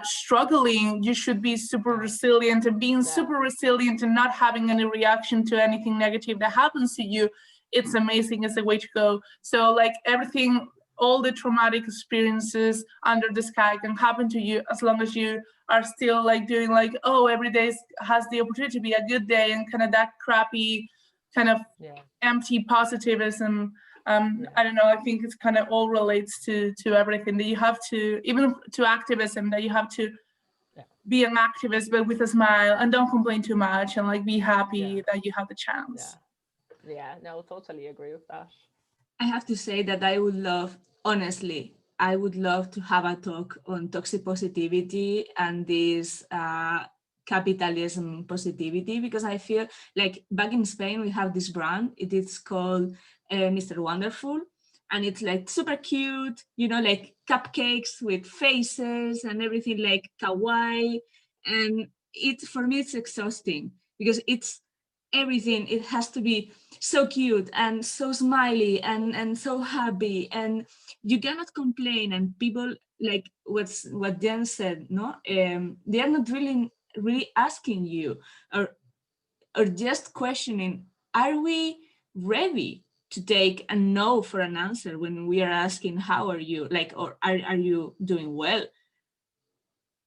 struggling, you should be super resilient, and being super resilient and not having any reaction to anything negative that happens to you, it's amazing, it's the way to go. So like everything, all the traumatic experiences under the sky can happen to you as long as you are still like doing like, oh, every day has the opportunity to be a good day, and kind of that crappy kind of empty positivism. I don't know, I think it's kind of all relates to everything, that you have to, even to activism, that you have to be an activist but with a smile, and don't complain too much, and like be happy that you have the chance. Yeah, no, totally agree with that. I have to say that I would love, honestly, I would love to have a talk on toxic positivity and this capitalism positivity, because I feel like back in Spain we have this brand, it is called Mr. Wonderful, and it's like super cute, you know, like cupcakes with faces and everything, like kawaii, and it, for me it's exhausting because it's everything, it has to be so cute and so smiley and so happy, and you cannot complain, and people, like what Jen said, no, they are not really asking you, or just questioning, are we ready to take a no for an answer when we are asking how are you, like, or are you doing well?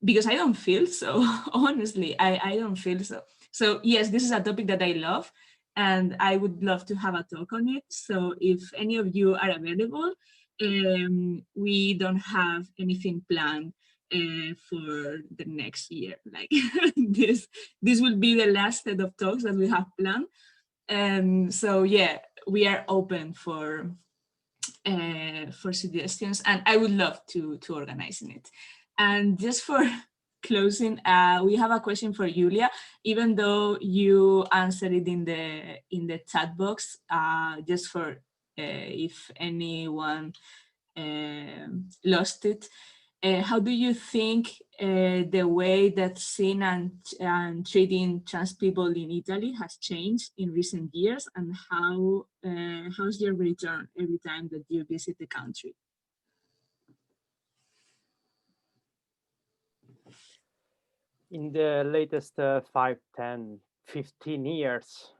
Because I don't feel so. Honestly, I don't feel so. So yes, this is a topic that I love, and I would love to have a talk on it. So if any of you are available, we don't have anything planned for the next year. Like this will be the last set of talks that we have planned. So yeah, we are open for suggestions, and I would love to organizing it. And just for closing, we have a question for Giulia. Even though you answered it in the chat box, just for if anyone lost it, how do you think the way that seeing and treating trans people in Italy has changed in recent years, and how's your return every time that you visit the country? In the latest 5, 10, 15 years,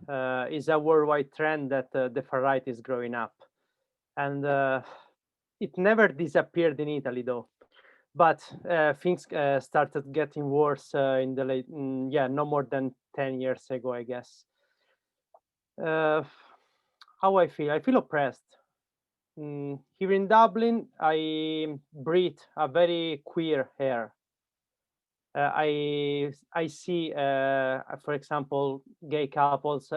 is a worldwide trend that the far right is growing up. And it never disappeared in Italy, though. But things started getting worse in the late, no more than 10 years ago, I guess. How I feel? I feel oppressed. Here in Dublin, I breathe a very queer air. I see, for example, gay couples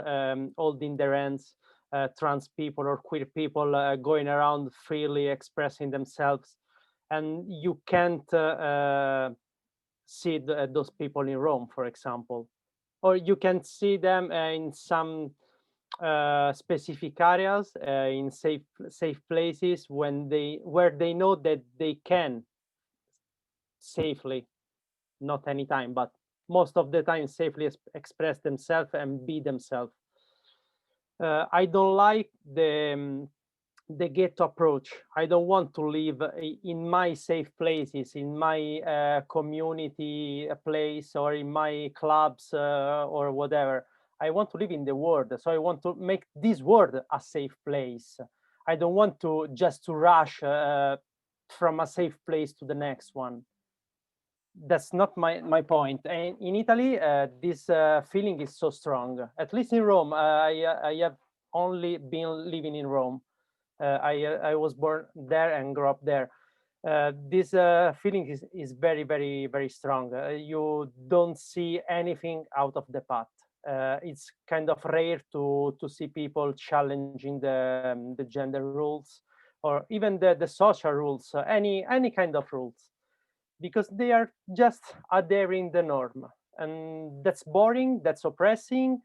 holding their hands, trans people or queer people going around freely expressing themselves, and you can't see those people in Rome, for example, or you can see them in some specific areas, in safe places where they know that they can safely, not anytime, but most of the time, safely express themselves and be themselves. I don't like the ghetto approach. I don't want to live in my safe places, in my community place, or in my clubs or whatever. I want to live in the world, so I want to make this world a safe place. I don't want to just to rush from a safe place to the next one. That's not my point. And in Italy, this feeling is so strong. At least in Rome, I have only been living in Rome. I was born there and grew up there. This feeling is very, very, very strong. You don't see anything out of the path. It's kind of rare to see people challenging the gender rules, or even the social rules, any kind of rules, because they are just adhering the norm, and that's boring, that's oppressing,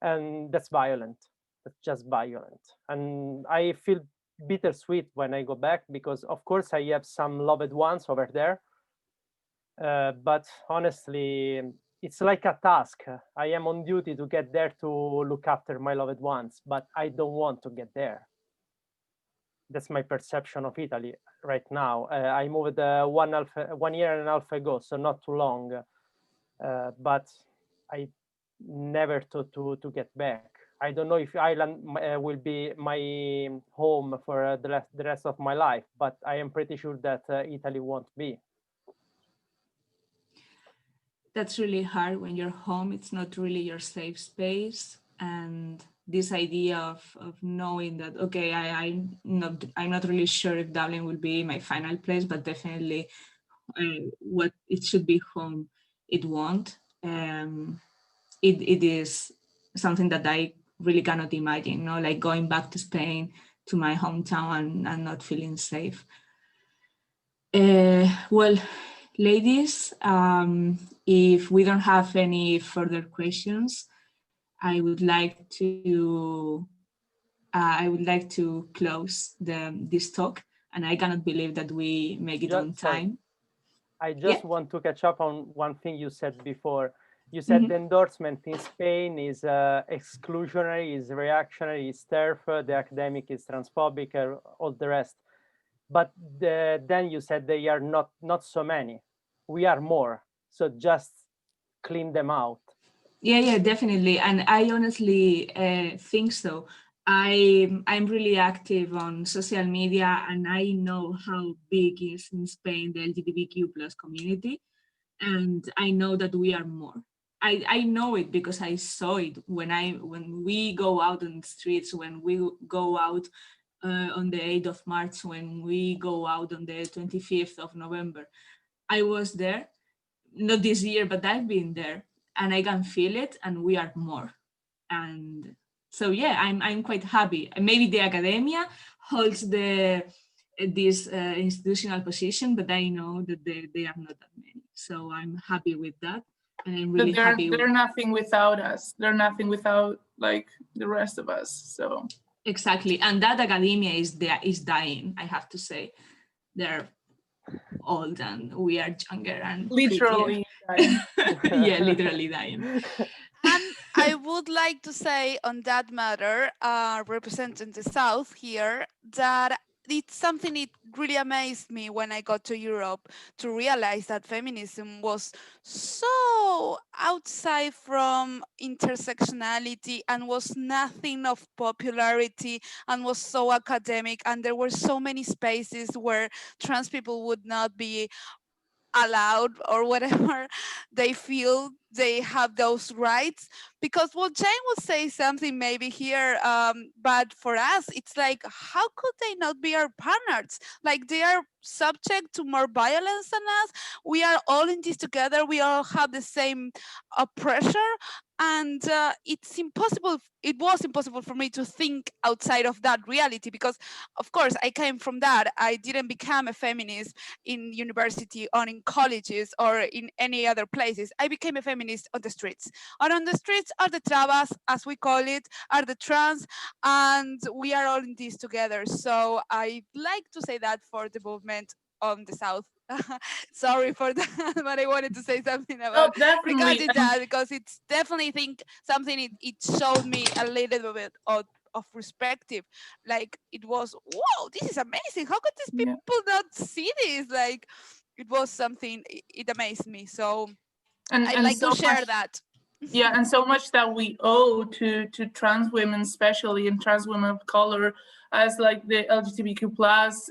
and that's violent. that's just violent. And I feel bittersweet when I go back, because of course I have some loved ones over there. But honestly, it's like a task. I am on duty to get there to look after my loved ones, but I don't want to get there. That's my perception of Italy right now. I moved 1 year and a half ago, so not too long. But I never thought to get back. I don't know if Ireland will be my home for the rest of my life, but I am pretty sure that Italy won't be. That's really hard when you're home. It's not really your safe space. And this idea of knowing that, okay, I'm not really sure if Dublin will be my final place, but definitely what it should be home, it won't. It is something that I really cannot imagine, like going back to Spain, to my hometown, and not feeling safe. Well, ladies, if we don't have any further questions, I would like to close this talk, and I cannot believe that we make it on time. I just want to catch up on one thing you said before. You said the endorsement in Spain is exclusionary, is reactionary, is TERF, the academic is transphobic, all the rest. But then you said they are not so many. We are more. So just clean them out. Yeah, definitely. And I honestly think so. I'm really active on social media, and I know how big is in Spain the LGTBQ plus community, and I know that we are more. I know it because I saw it when we go out on the streets, when we go out on the 8th of March, when we go out on the 25th of November. I was there, not this year, but I've been there, and I can feel it, and we are more. And so yeah, I'm quite happy. Maybe the academia holds this institutional position, but I know that they are not that many. So I'm happy with that, and I'm really happy. They're nothing without us. They're nothing without like the rest of us. So exactly, and that academia is dying. I have to say, they're old and we are younger and literally dying. Yeah, literally dying. And I would like to say on that matter, representing the South here, that it's something it really amazed me when I got to Europe to realize that feminism was so outside from intersectionality and was nothing of popularity and was so academic, and there were so many spaces where trans people would not be allowed or whatever they feel they have those rights. Because well, Jane would say something maybe here, but for us it's like, how could they not be our partners? Like, they are subject to more violence than us. We are all in this together. We all have the same pressure, and it was impossible for me to think outside of that reality, because of course I came from that. I didn't become a feminist in university or in colleges or in any other places. I became a feminist on the streets. And on the streets are the trabas, as we call it, are the trans, and we are all in this together. So I like to say that for the movement on the South. Sorry for that, but I wanted to say something about regarding that, because it's definitely something it showed me a little bit of perspective. Like, it was, whoa, this is amazing. How could these people not see this? Like, it was something, it amazed me. So I'd like to share that. Yeah, and so much that we owe to trans women, especially, and trans women of color, as like the LGBTQ plus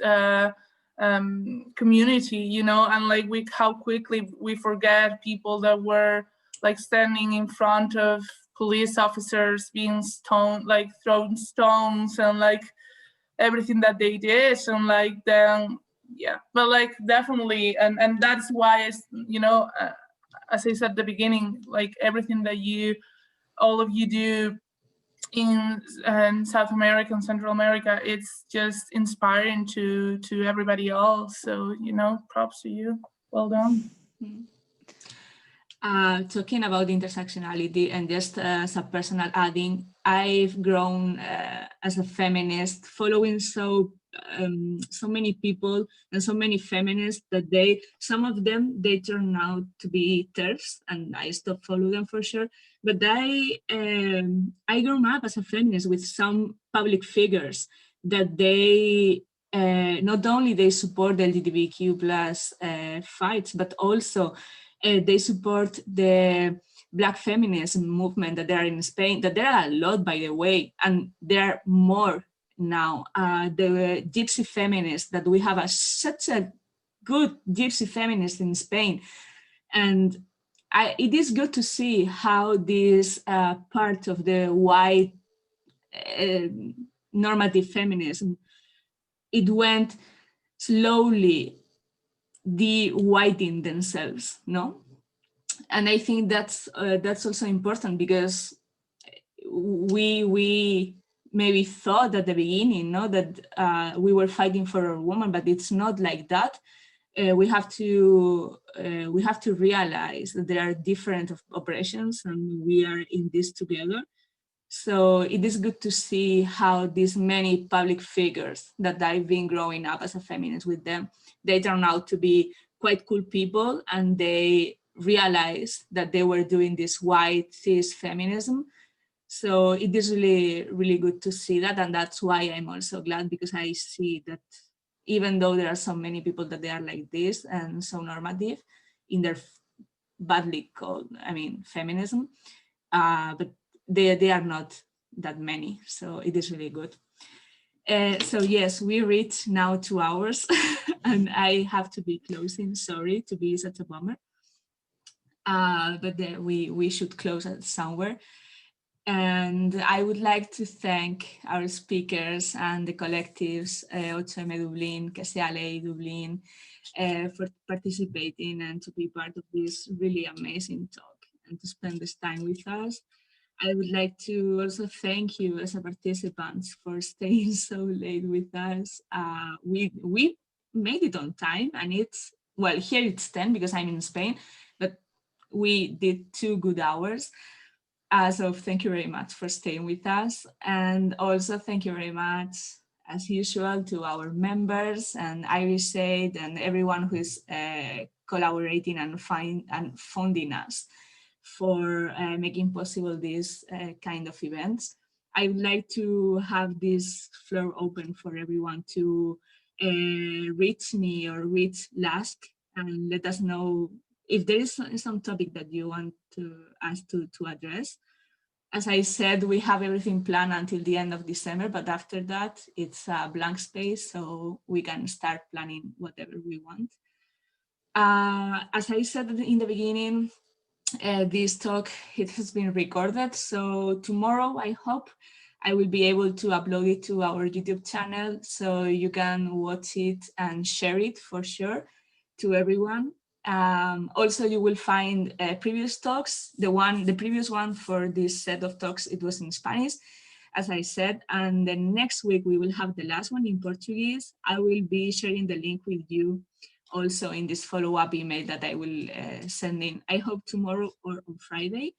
community, and like how quickly we forget people that were like standing in front of police officers being stoned, like thrown stones, and like everything that they did, and like then but like definitely, and that's why it's, as I said at the beginning, like everything that all of you do in South America and Central America, it's just inspiring to everybody else. So, props to you. Well done. Talking about intersectionality and just as a personal adding, I've grown as a feminist, following so many people and so many feminists that some of them turn out to be TERFs, and I stopped following them for sure. But I grew up as a feminist with some public figures that they not only they support the LGTBQ plus fights, but also they support the Black feminism movement that there are in Spain, that there are a lot, by the way, and there are more now. The gypsy feminists, that we have such a good gypsy feminist in Spain. And it is good to see how this part of the white normative feminism, it went slowly de-whiting themselves, no? And I think that's also important, because we maybe thought at the beginning, no, that we were fighting for a woman, but it's not like that. We have to realize that there are different operations, and we are in this together. So it is good to see how these many public figures that I've been growing up as a feminist with them, they turn out to be quite cool people, and they realized that they were doing this white cis feminism. So it is really, really good to see that. And that's why I'm also glad, because I see that even though there are so many people that they are like this and so normative in their badly called, feminism, but they are not that many. So it is really good. So yes, we reach now 2 hours and I have to be closing, sorry to be such a bummer. But we should close it somewhere. And I would like to thank our speakers and the collectives, 8M Dublin, Que Sea Ley Dublin, for participating and to be part of this really amazing talk and to spend this time with us. I would like to also thank you as a participants for staying so late with us. We made it on time, and it's, well, here it's 10 because I'm in Spain, but we did 2 good hours. So thank you very much for staying with us. And also thank you very much, as usual, to our members and Irish Aid and everyone who is collaborating and funding us for making possible these kind of events. I would like to have this floor open for everyone to reach me or reach LASC and let us know if there is some topic that you want us to address. As I said, we have everything planned until the end of December, but after that, it's a blank space, so we can start planning whatever we want. As I said in the beginning, this talk, it has been recorded, so tomorrow, I hope, I will be able to upload it to our YouTube channel, so you can watch it and share it for sure to everyone. Also, you will find previous talks. The previous one for this set of talks, it was in Spanish, as I said, and the next week we will have the last one in Portuguese. I will be sharing the link with you also in this follow-up email that I will send in, I hope tomorrow or on Friday.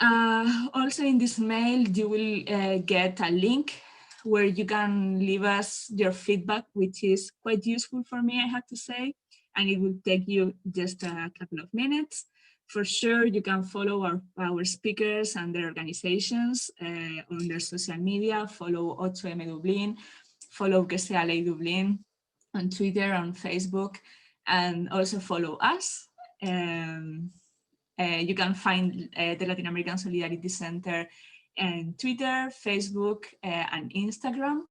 Also in this mail, you will get a link where you can leave us your feedback, which is quite useful for me, I have to say, and it will take you just a couple of minutes. For sure, you can follow our speakers and their organizations on their social media, follow 8M Dublin, follow Que Sea Ley Dublin on Twitter, on Facebook, and also follow us. You can find the Latin American Solidarity Center on Twitter, Facebook, and Instagram.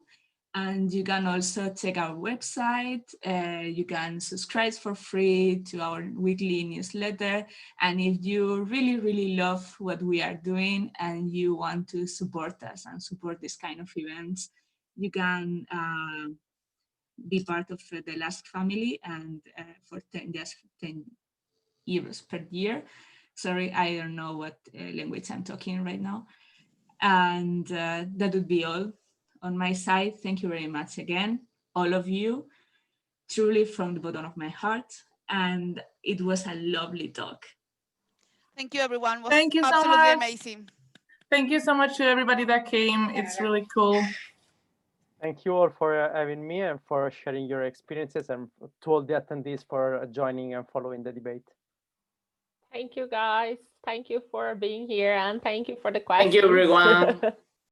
And you can also check our website. You can subscribe for free to our weekly newsletter. And if you really, really love what we are doing and you want to support us and support this kind of events, you can be part of the LASC family, and for just 10 euros per year. Sorry, I don't know what language I'm talking right now. And that would be all on my side. Thank you very much again, all of you, truly from the bottom of my heart. And it was a lovely talk. Thank you, everyone. It was Thank you so absolutely much. amazing. Thank you so much to everybody that came. It's really cool. Thank you all for having me and for sharing your experiences, and to all the attendees for joining and following the debate. Thank you, guys. Thank you for being here, and thank you for the questions. Thank you, everyone.